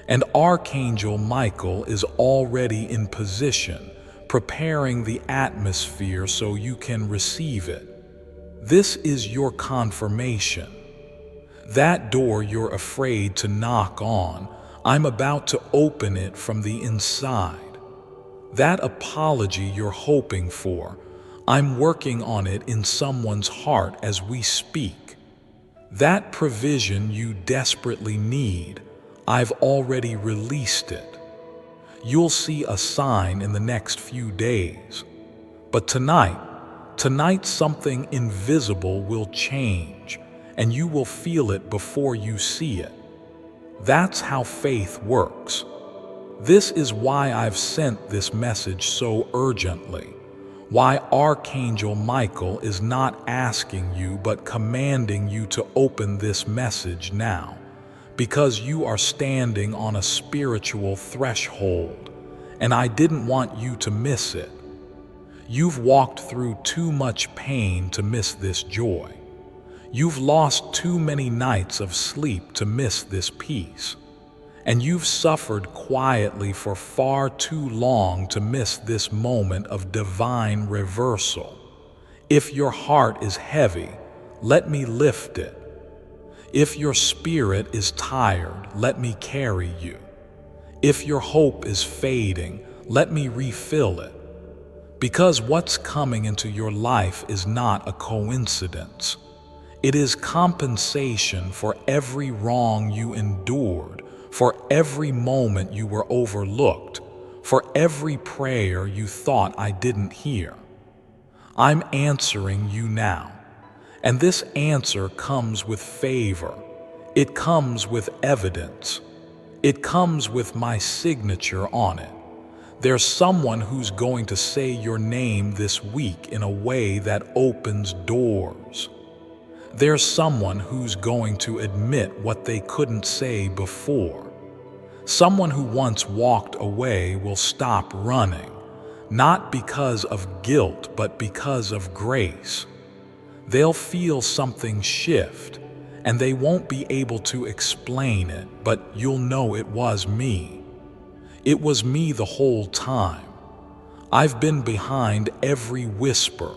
And Archangel Michael is already in position, preparing the atmosphere so you can receive it. This is your confirmation. That door you're afraid to knock on, I'm about to open it from the inside. That apology you're hoping for, I'm working on it in someone's heart as we speak. That provision you desperately need, I've already released it. You'll see a sign in the next few days. But tonight something invisible will change, and you will feel it before you see it. That's how faith works. This is why I've sent this message so urgently, why Archangel Michael is not asking you but commanding you to open this message now, because you are standing on a spiritual threshold, and I didn't want you to miss it. You've walked through too much pain to miss this joy. You've lost too many nights of sleep to miss this peace. And you've suffered quietly for far too long to miss this moment of divine reversal. If your heart is heavy, let me lift it. If your spirit is tired, let me carry you. If your hope is fading, let me refill it. Because what's coming into your life is not a coincidence. It is compensation for every wrong you endured, for every moment you were overlooked, for every prayer you thought I didn't hear. I'm answering you now, and this answer comes with favor. It comes with evidence. It comes with my signature on it. There's someone who's going to say your name this week in a way that opens doors. There's someone who's going to admit what they couldn't say before. Someone who once walked away will stop running, not because of guilt, but because of grace. They'll feel something shift, and they won't be able to explain it, but you'll know it was me. It was me the whole time. I've been behind every whisper,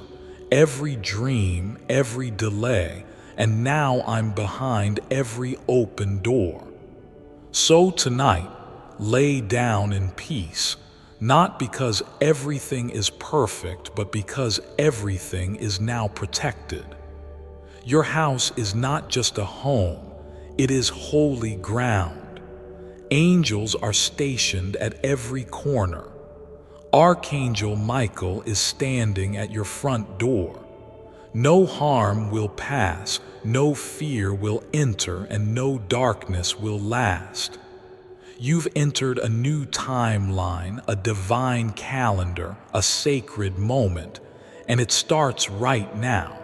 every dream, every delay, and now I'm behind every open door. So tonight, lay down in peace, not because everything is perfect, but because everything is now protected. Your house is not just a home, it is holy ground. Angels are stationed at every corner. Archangel Michael is standing at your front door. No harm will pass, no fear will enter, and no darkness will last. You've entered a new timeline, a divine calendar, a sacred moment, and it starts right now.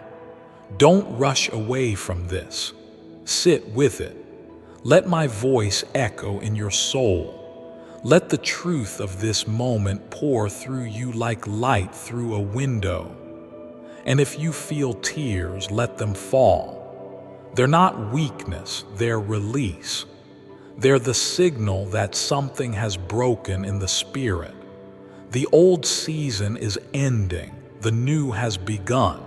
Don't rush away from this. Sit with it. Let my voice echo in your soul. Let the truth of this moment pour through you like light through a window. And if you feel tears, let them fall. They're not weakness, they're release. They're the signal that something has broken in the spirit. The old season is ending, the new has begun.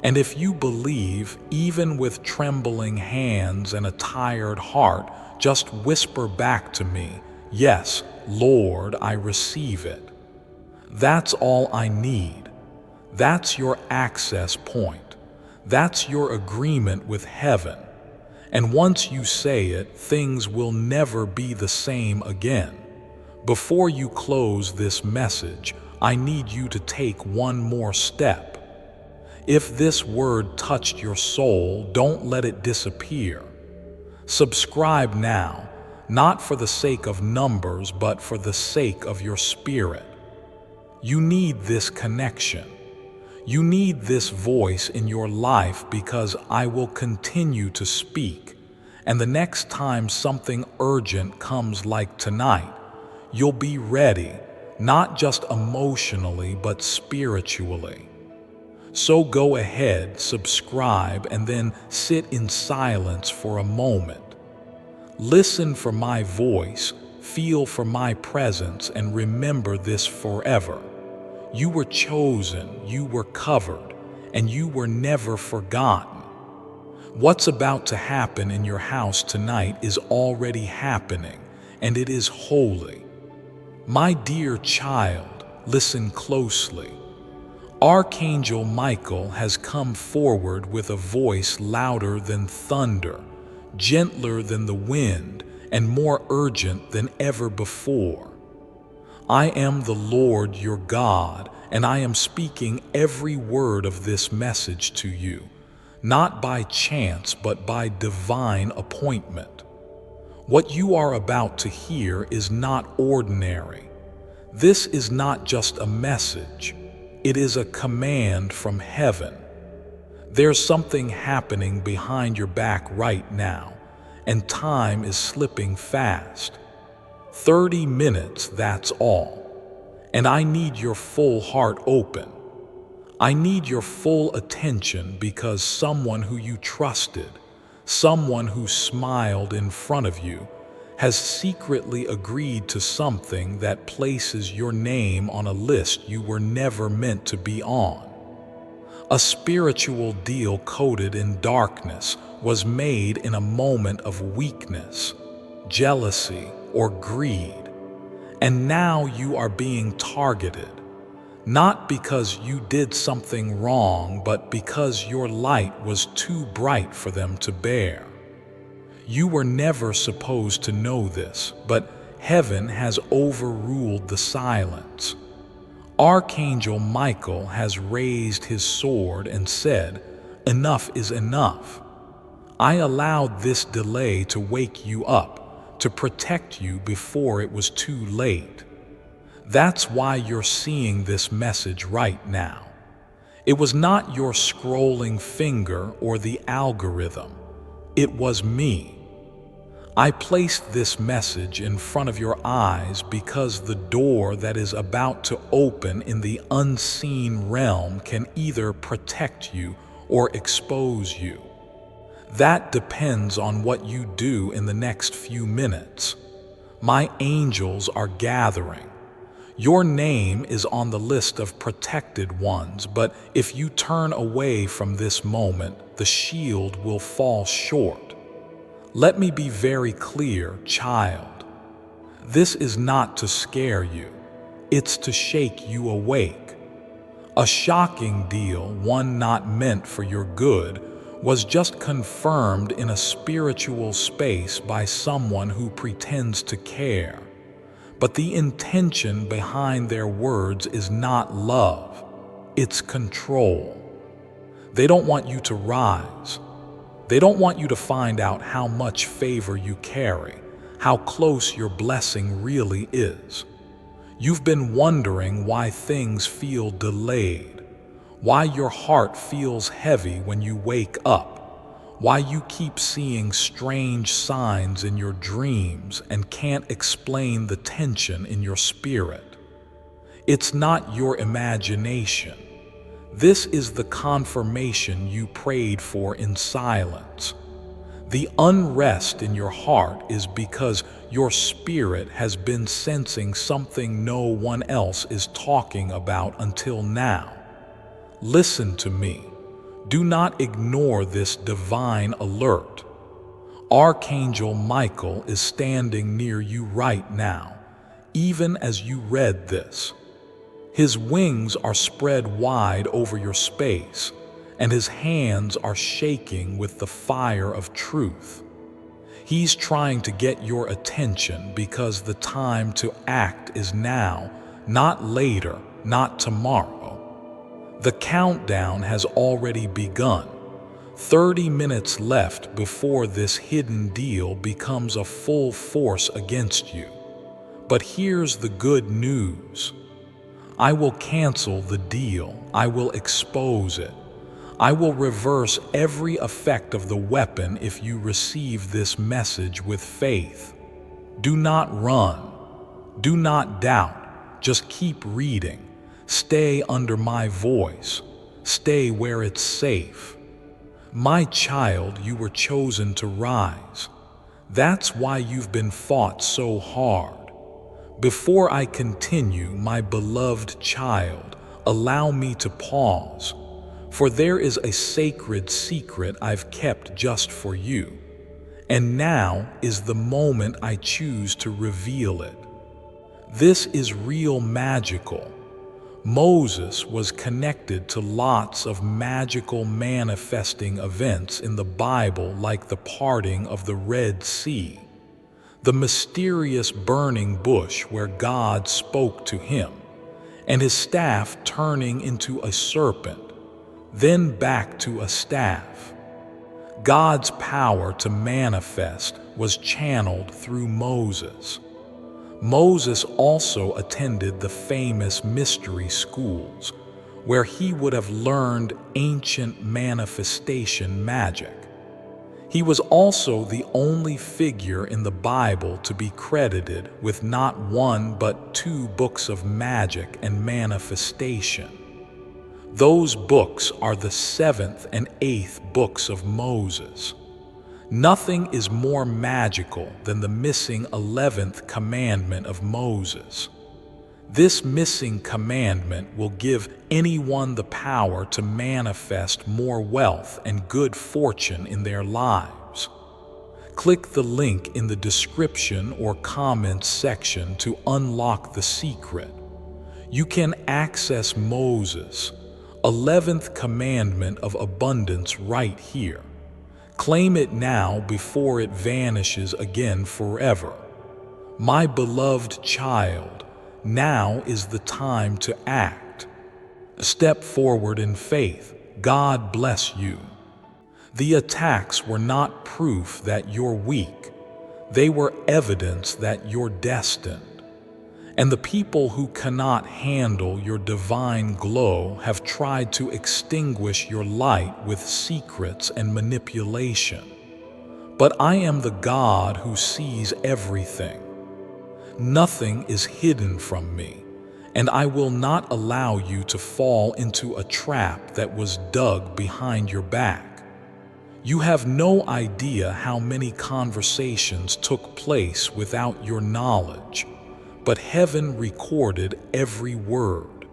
And if you believe, even with trembling hands and a tired heart, just whisper back to me, "Yes, Lord, I receive it." That's all I need. That's your access point. That's your agreement with heaven. And once you say it, things will never be the same again. Before you close this message, I need you to take one more step. If this word touched your soul, don't let it disappear. Subscribe now, not for the sake of numbers, but for the sake of your spirit. You need this connection. You need this voice in your life, because I will continue to speak. And the next time something urgent comes like tonight, you'll be ready, not just emotionally, but spiritually. So go ahead, subscribe, and then sit in silence for a moment. Listen for my voice, feel for my presence, and remember this forever. You were chosen, you were covered, and you were never forgotten. What's about to happen in your house tonight is already happening, and it is holy. My dear child, listen closely. Archangel Michael has come forward with a voice louder than thunder, gentler than the wind, and more urgent than ever before. I am the Lord your God, and I am speaking every word of this message to you, not by chance, but by divine appointment. What you are about to hear is not ordinary. This is not just a message. It is a command from heaven. There's something happening behind your back right now, and time is slipping fast. 30 minutes, that's all. And I need your full heart open. I need your full attention, because someone who you trusted, someone who smiled in front of you, has secretly agreed to something that places your name on a list you were never meant to be on. A spiritual deal coded in darkness was made in a moment of weakness, jealousy, or greed. And now you are being targeted, not because you did something wrong, but because your light was too bright for them to bear. You were never supposed to know this, but heaven has overruled the silence. Archangel Michael has raised his sword and said, "Enough is enough." I allowed this delay to wake you up, to protect you before it was too late. That's why you're seeing this message right now. It was not your scrolling finger or the algorithm. It was me. I placed this message in front of your eyes because the door that is about to open in the unseen realm can either protect you or expose you. That depends on what you do in the next few minutes. My angels are gathering. Your name is on the list of protected ones, but if you turn away from this moment, the shield will fall short. Let me be very clear, child. This is not to scare you. It's to shake you awake. A shocking deal, one not meant for your good, was just confirmed in a spiritual space by someone who pretends to care. But the intention behind their words is not love. It's control. They don't want you to rise. They don't want you to find out how much favor you carry, how close your blessing really is. You've been wondering why things feel delayed, why your heart feels heavy when you wake up, why you keep seeing strange signs in your dreams and can't explain the tension in your spirit. It's not your imagination. This is the confirmation you prayed for in silence. The unrest in your heart is because your spirit has been sensing something no one else is talking about until now. Listen to me. Do not ignore this divine alert. Archangel Michael is standing near you right now, even as you read this. His wings are spread wide over your space, and his hands are shaking with the fire of truth. He's trying to get your attention because the time to act is now, not later, not tomorrow. The countdown has already begun. 30 minutes left before this hidden deal becomes a full force against you. But here's the good news. I will cancel the deal. I will expose it. I will reverse every effect of the weapon if you receive this message with faith. Do not run. Do not doubt. Just keep reading. Stay under my voice. Stay where it's safe. My child, you were chosen to rise. That's why you've been fought so hard. Before I continue, my beloved child, allow me to pause, for there is a sacred secret I've kept just for you, and now is the moment I choose to reveal it. This is real magical. Moses was connected to lots of magical manifesting events in the Bible, like the parting of the Red Sea, the mysterious burning bush where God spoke to him, and his staff turning into a serpent, then back to a staff. God's power to manifest was channeled through Moses. Moses also attended the famous mystery schools, where he would have learned ancient manifestation magic. He was also the only figure in the Bible to be credited with not one but 2 books of magic and manifestation. Those books are the 7th and 8th books of Moses. Nothing is more magical than the missing 11th commandment of Moses. This missing commandment will give anyone the power to manifest more wealth and good fortune in their lives. Click the link in the description or comments section to unlock the secret. You can access Moses' 11th commandment of abundance right here. Claim it now before it vanishes again forever. My beloved child, now is the time to act. Step forward in faith. God bless you. The attacks were not proof that you're weak. They were evidence that you're destined. And the people who cannot handle your divine glow have tried to extinguish your light with secrets and manipulation. But I am the God who sees everything. Nothing is hidden from me, and I will not allow you to fall into a trap that was dug behind your back. You have no idea how many conversations took place without your knowledge, but heaven recorded every word.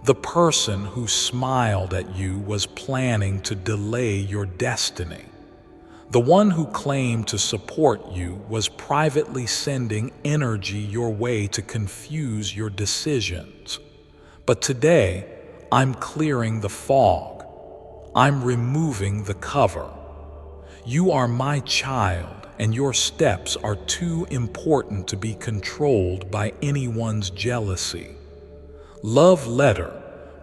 The person who smiled at you was planning to delay your destiny. The one who claimed to support you was privately sending energy your way to confuse your decisions. But today, I'm clearing the fog. I'm removing the cover. You are my child, and your steps are too important to be controlled by anyone's jealousy. Love letter.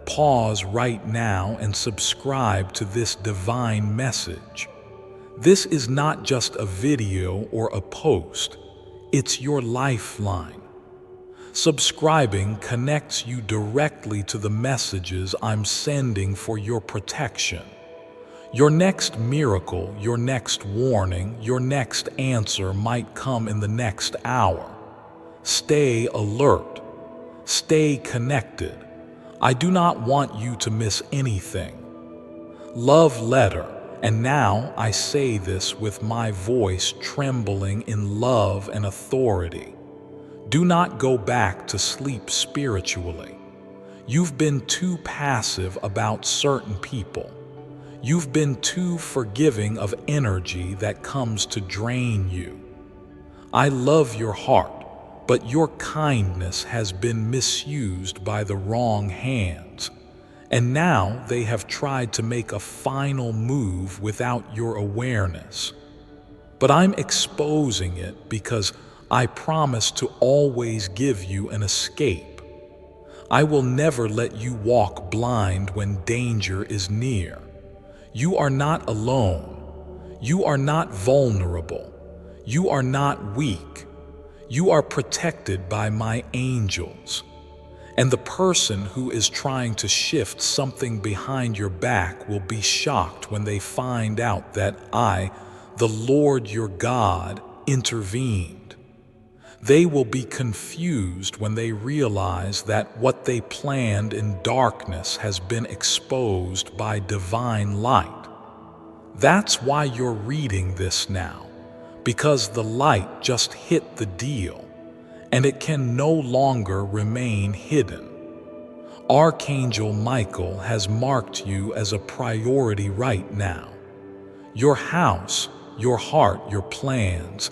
Pause right now and subscribe to this divine message. This is not just a video or a post. It's your lifeline. Subscribing connects you directly to the messages I'm sending for your protection. Your next miracle, your next warning, your next answer might come in the next hour. Stay alert. Stay connected. I do not want you to miss anything. Love letter. And now I say this with my voice trembling in love and authority. Do not go back to sleep spiritually. You've been too passive about certain people. You've been too forgiving of energy that comes to drain you. I love your heart, but your kindness has been misused by the wrong hands, and now they have tried to make a final move without your awareness. But I'm exposing it because I promise to always give you an escape. I will never let you walk blind when danger is near. You are not alone. You are not vulnerable. You are not weak. You are protected by my angels. And the person who is trying to shift something behind your back will be shocked when they find out that I, the Lord your God, intervened. They will be confused when they realize that what they planned in darkness has been exposed by divine light. That's why you're reading this now, because the light just hit the deal, and it can no longer remain hidden. Archangel Michael has marked you as a priority right now. Your house, your heart, your plans,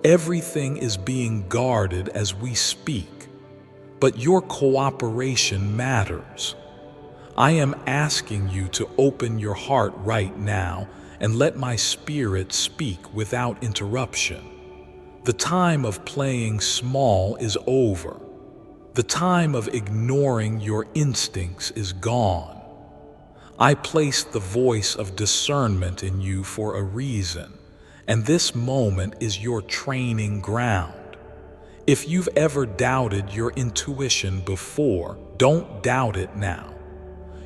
everything is being guarded as we speak, but your cooperation matters. I am asking you to open your heart right now and let my spirit speak without interruption. The time of playing small is over. The time of ignoring your instincts is gone. I placed the voice of discernment in you for a reason, and this moment is your training ground. If you've ever doubted your intuition before, don't doubt it now.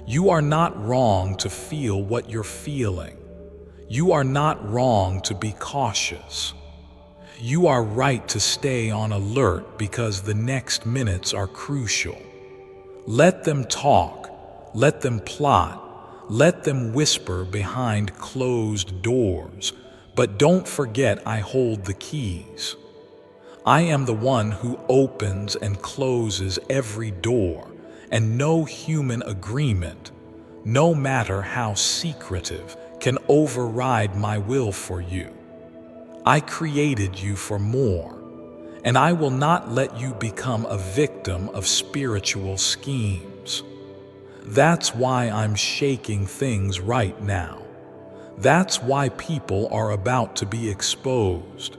You are not wrong to feel what you're feeling. You are not wrong to be cautious. You are right to stay on alert because the next minutes are crucial. Let them talk, let them plot, let them whisper behind closed doors, but don't forget I hold the keys. I am the one who opens and closes every door, and no human agreement, no matter how secretive, can override my will for you. I created you for more, and I will not let you become a victim of spiritual schemes. That's why I'm shaking things right now. That's why people are about to be exposed.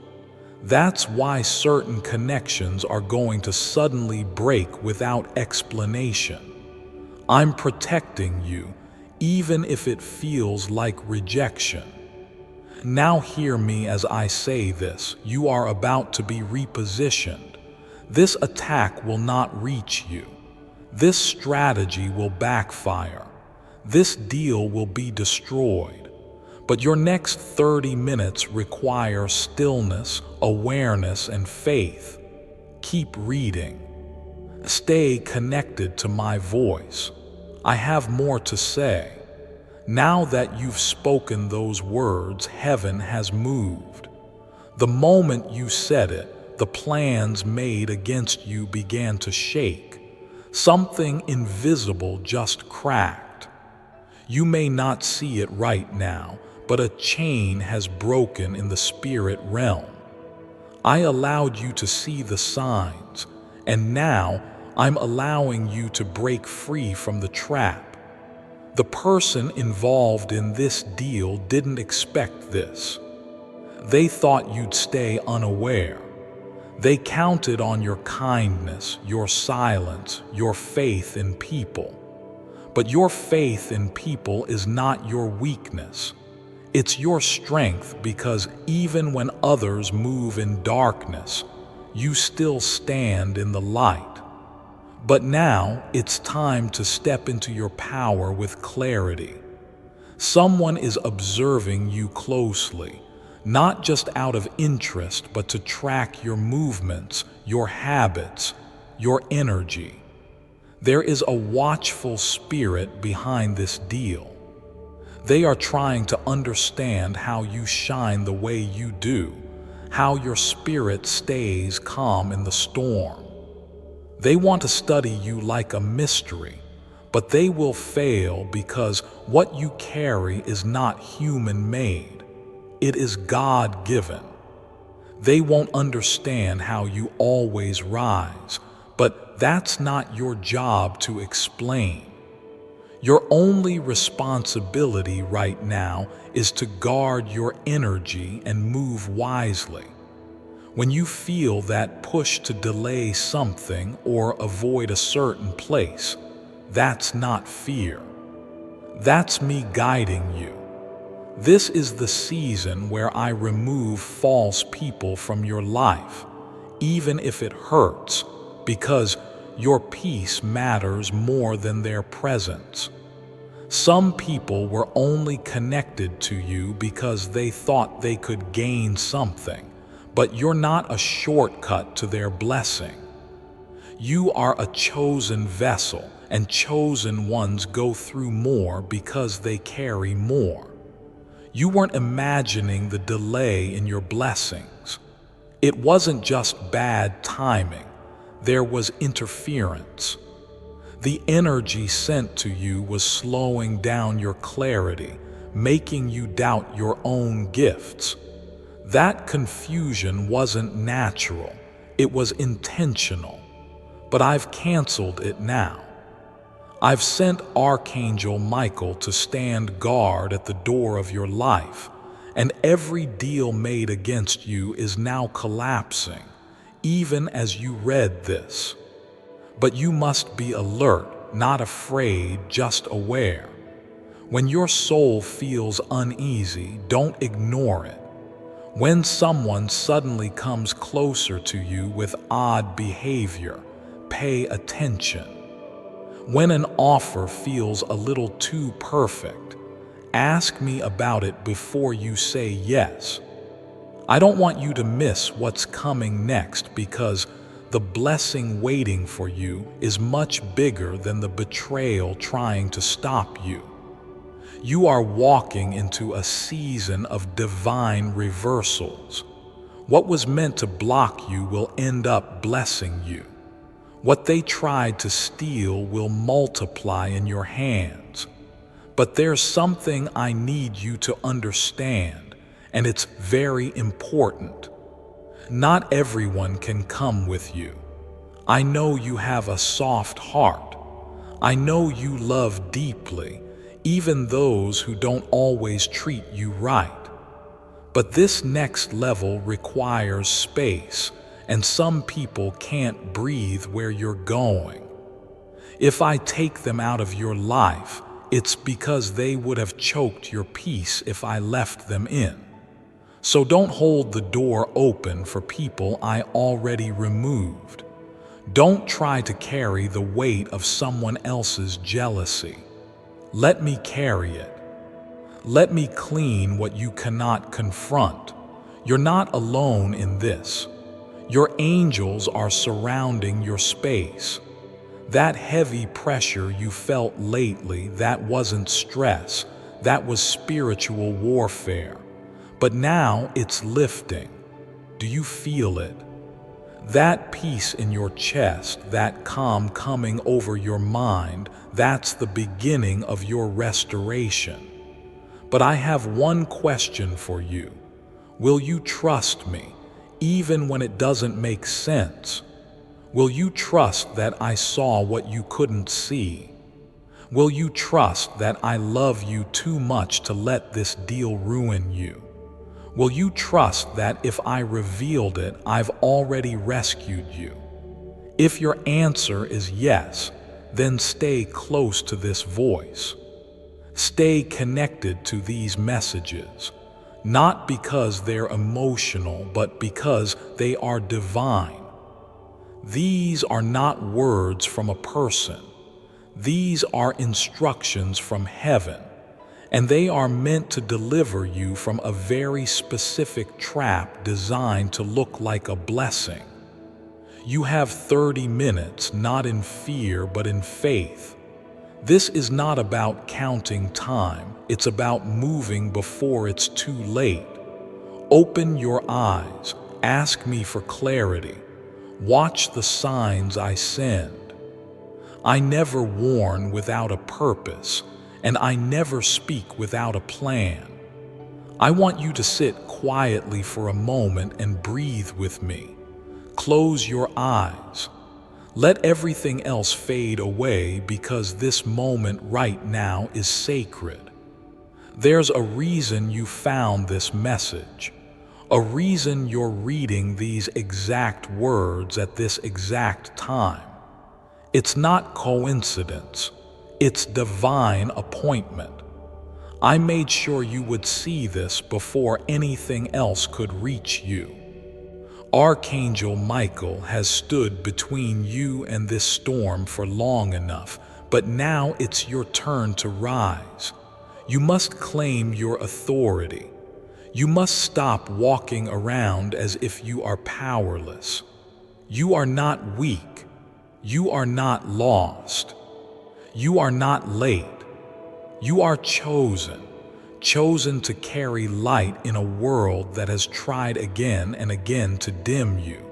That's why certain connections are going to suddenly break without explanation. I'm protecting you, even if it feels like rejection. Now hear me as I say this. You are about to be repositioned. This attack will not reach you. This strategy will backfire. This deal will be destroyed. But your next 30 minutes require stillness, awareness, and faith. Keep reading. Stay connected to my voice. I have more to say. Now that you've spoken those words, heaven has moved. The moment you said it, the plans made against you began to shake. Something invisible just cracked. You may not see it right now, but a chain has broken in the spirit realm. I allowed you to see the signs, and now I'm allowing you to break free from the trap. The person involved in this deal didn't expect this. They thought you'd stay unaware. They counted on your kindness, your silence, your faith in people. But your faith in people is not your weakness. It's your strength, because even when others move in darkness, you still stand in the light. But now it's time to step into your power with clarity. Someone is observing you closely, not just out of interest, but to track your movements, your habits, your energy. There is a watchful spirit behind this deal. They are trying to understand how you shine the way you do, how your spirit stays calm in the storm. They want to study you like a mystery, but they will fail because what you carry is not human-made. It is God-given. They won't understand how you always rise, but that's not your job to explain. Your only responsibility right now is to guard your energy and move wisely. When you feel that push to delay something or avoid a certain place, that's not fear. That's me guiding you. This is the season where I remove false people from your life, even if it hurts, because your peace matters more than their presence. Some people were only connected to you because they thought they could gain something, but you're not a shortcut to their blessing. You are a chosen vessel, and chosen ones go through more because they carry more. You weren't imagining the delay in your blessings. It wasn't just bad timing, there was interference. The energy sent to you was slowing down your clarity, making you doubt your own gifts. That confusion wasn't natural, it was intentional. But I've canceled it now. I've sent Archangel Michael to stand guard at the door of your life, and every deal made against you is now collapsing, even as you read this. But you must be alert, not afraid, just aware. When your soul feels uneasy, don't ignore it. When someone suddenly comes closer to you with odd behavior, pay attention. When an offer feels a little too perfect, ask me about it before you say yes. I don't want you to miss what's coming next, because the blessing waiting for you is much bigger than the betrayal trying to stop you. You are walking into a season of divine reversals. What was meant to block you will end up blessing you. What they tried to steal will multiply in your hands. But there's something I need you to understand, and it's very important. Not everyone can come with you. I know you have a soft heart. I know you love deeply, even those who don't always treat you right. But this next level requires space, and some people can't breathe where you're going. If I take them out of your life, it's because they would have choked your peace if I left them in. So don't hold the door open for people I already removed. Don't try to carry the weight of someone else's jealousy. Let me carry it. Let me clean what you cannot confront. You're not alone in this. Your angels are surrounding your space. That heavy pressure you felt lately, that wasn't stress, that was spiritual warfare. But now it's lifting. Do you feel it? That peace in your chest, that calm coming over your mind, that's the beginning of your restoration. But I have one question for you. Will you trust me, even when it doesn't make sense? Will you trust that I saw what you couldn't see? Will you trust that I love you too much to let this deal ruin you? Will you trust that if I revealed it, I've already rescued you? If your answer is yes, then stay close to this voice. Stay connected to these messages, not because they're emotional, but because they are divine. These are not words from a person. These are instructions from heaven, and they are meant to deliver you from a very specific trap designed to look like a blessing. You have 30 minutes, not in fear, but in faith. This is not about counting time. It's about moving before it's too late. Open your eyes. Ask me for clarity. Watch the signs I send. I never warn without a purpose, and I never speak without a plan. I want you to sit quietly for a moment and breathe with me. Close your eyes. Let everything else fade away because this moment right now is sacred. There's a reason you found this message, a reason you're reading these exact words at this exact time. It's not coincidence, it's divine appointment. I made sure you would see this before anything else could reach you. Archangel Michael has stood between you and this storm for long enough, but now it's your turn to rise. You must claim your authority. You must stop walking around as if you are powerless. You are not weak. You are not lost. You are not late. You are chosen to carry light in a world that has tried again and again to dim you.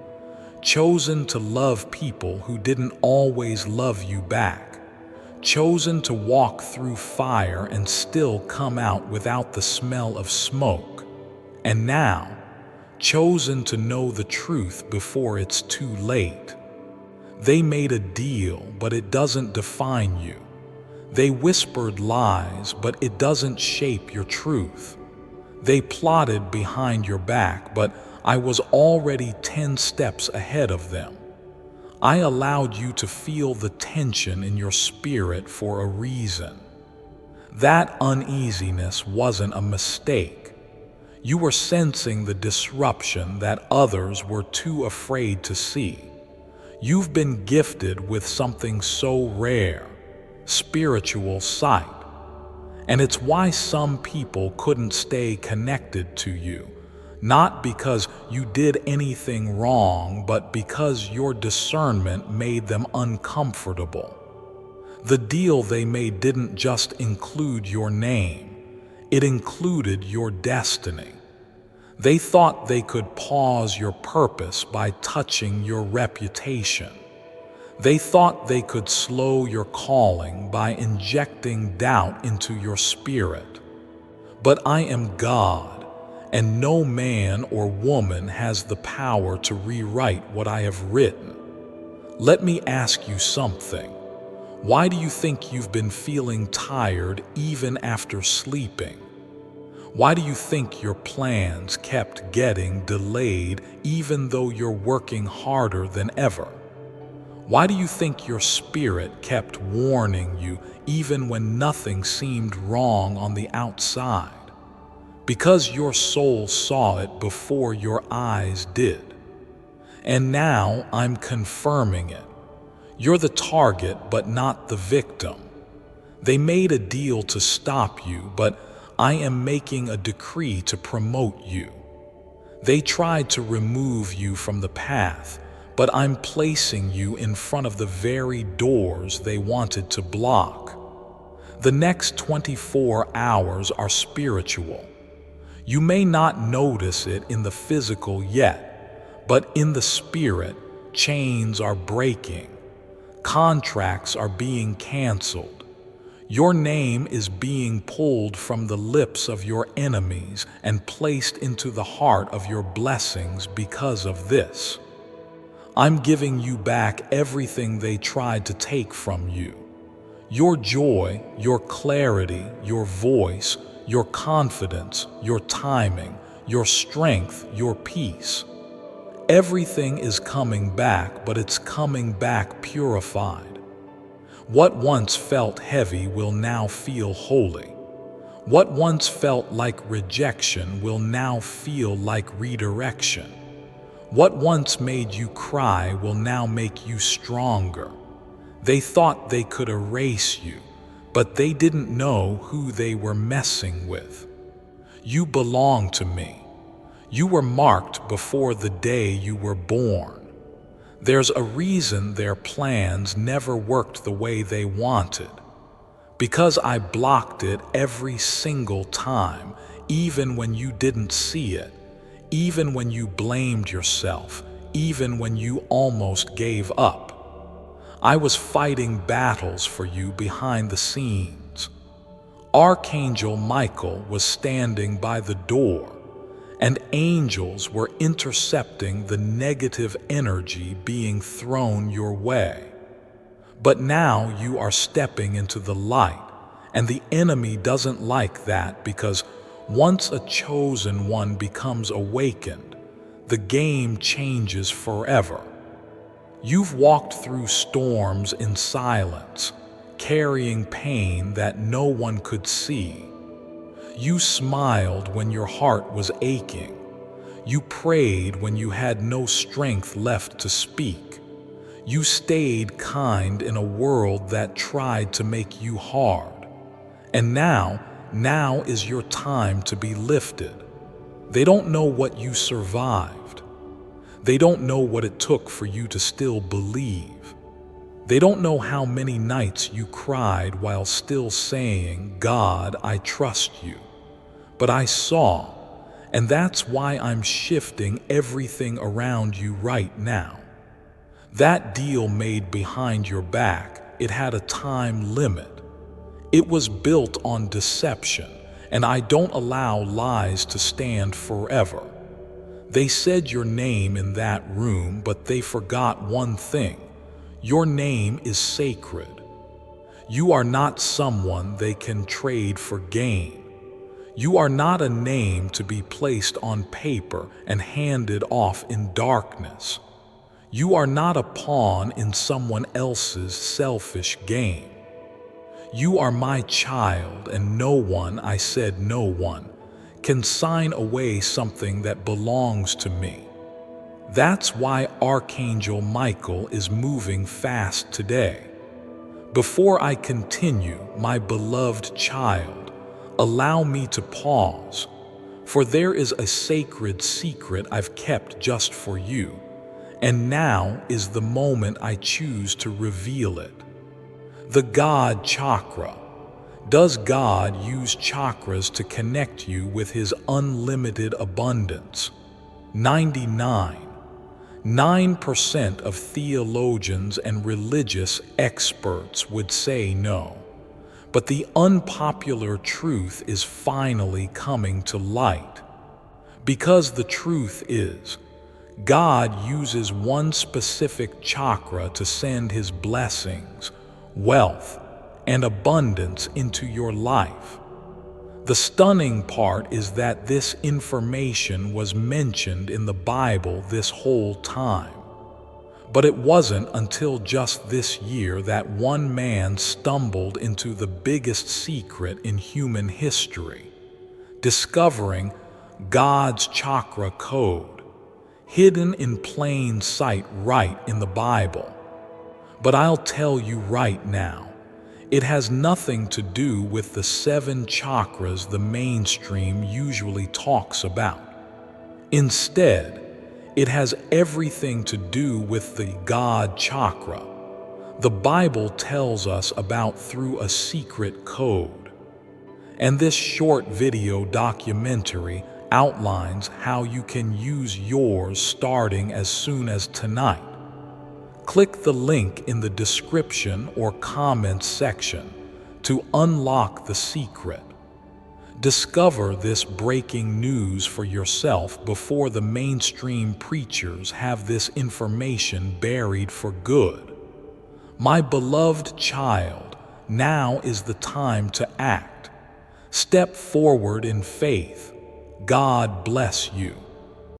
Chosen to love people who didn't always love you back. Chosen to walk through fire and still come out without the smell of smoke. And now, chosen to know the truth before it's too late. They made a deal, but it doesn't define you. They whispered lies, but it doesn't shape your truth. They plotted behind your back, but I was already 10 steps ahead of them. I allowed you to feel the tension in your spirit for a reason. That uneasiness wasn't a mistake. You were sensing the disruption that others were too afraid to see. You've been gifted with something so rare, spiritual sight. And it's why some people couldn't stay connected to you. Not because you did anything wrong, but because your discernment made them uncomfortable. The deal they made didn't just include your name, it included your destiny. They thought they could pause your purpose by touching your reputation. They thought they could slow your calling by injecting doubt into your spirit. But I am God, and no man or woman has the power to rewrite what I have written. Let me ask you something. Why do you think you've been feeling tired even after sleeping? Why do you think your plans kept getting delayed even though you're working harder than ever? Why do you think your spirit kept warning you even when nothing seemed wrong on the outside? Because your soul saw it before your eyes did. And now I'm confirming it. You're the target, but not the victim. They made a deal to stop you, but I am making a decree to promote you. They tried to remove you from the path, but I'm placing you in front of the very doors they wanted to block. The next 24 hours are spiritual. You may not notice it in the physical yet, but in the spirit, chains are breaking. Contracts are being canceled. Your name is being pulled from the lips of your enemies and placed into the heart of your blessings because of this. I'm giving you back everything they tried to take from you. Your joy, your clarity, your voice, your confidence, your timing, your strength, your peace. Everything is coming back, but it's coming back purified. What once felt heavy will now feel holy. What once felt like rejection will now feel like redirection. What once made you cry will now make you stronger. They thought they could erase you, but they didn't know who they were messing with. You belong to me. You were marked before the day you were born. There's a reason their plans never worked the way they wanted. Because I blocked it every single time, even when you didn't see it, even when you blamed yourself, even when you almost gave up. I was fighting battles for you behind the scenes. Archangel Michael was standing by the door, and angels were intercepting the negative energy being thrown your way. But now you are stepping into the light, and the enemy doesn't like that, because once a chosen one becomes awakened, the game changes forever. You've walked through storms in silence, carrying pain that no one could see. You smiled when your heart was aching. You prayed when you had no strength left to speak. You stayed kind in a world that tried to make you hard. And now is your time to be lifted. They don't know what you survived. They don't know what it took for you to still believe. They don't know how many nights you cried while still saying, "God, I trust you." But I saw, and that's why I'm shifting everything around you right now. That deal made behind your back, it had a time limit. It was built on deception, and I don't allow lies to stand forever. They said your name in that room, but they forgot one thing. Your name is sacred. You are not someone they can trade for gain. You are not a name to be placed on paper and handed off in darkness. You are not a pawn in someone else's selfish game. You are my child, and no one, I said no one, can sign away something that belongs to me. That's why Archangel Michael is moving fast today. Before I continue, my beloved child, allow me to pause, for there is a sacred secret I've kept just for you, and now is the moment I choose to reveal it. The God chakra. Does God use chakras to connect you with His unlimited abundance? 9% of theologians and religious experts would say no. But the unpopular truth is finally coming to light. Because the truth is, God uses one specific chakra to send His blessings, wealth, and abundance into your life. The stunning part is that this information was mentioned in the Bible this whole time. But it wasn't until just this year that one man stumbled into the biggest secret in human history, discovering God's chakra code, hidden in plain sight right in the Bible. But I'll tell you right now, it has nothing to do with the 7 chakras the mainstream usually talks about. Instead, it has everything to do with the God chakra the Bible tells us about through a secret code. And this short video documentary outlines how you can use yours starting as soon as tonight. Click the link in the description or comments section to unlock the secret. Discover this breaking news for yourself before the mainstream preachers have this information buried for good. My beloved child, now is the time to act. Step forward in faith. God bless you.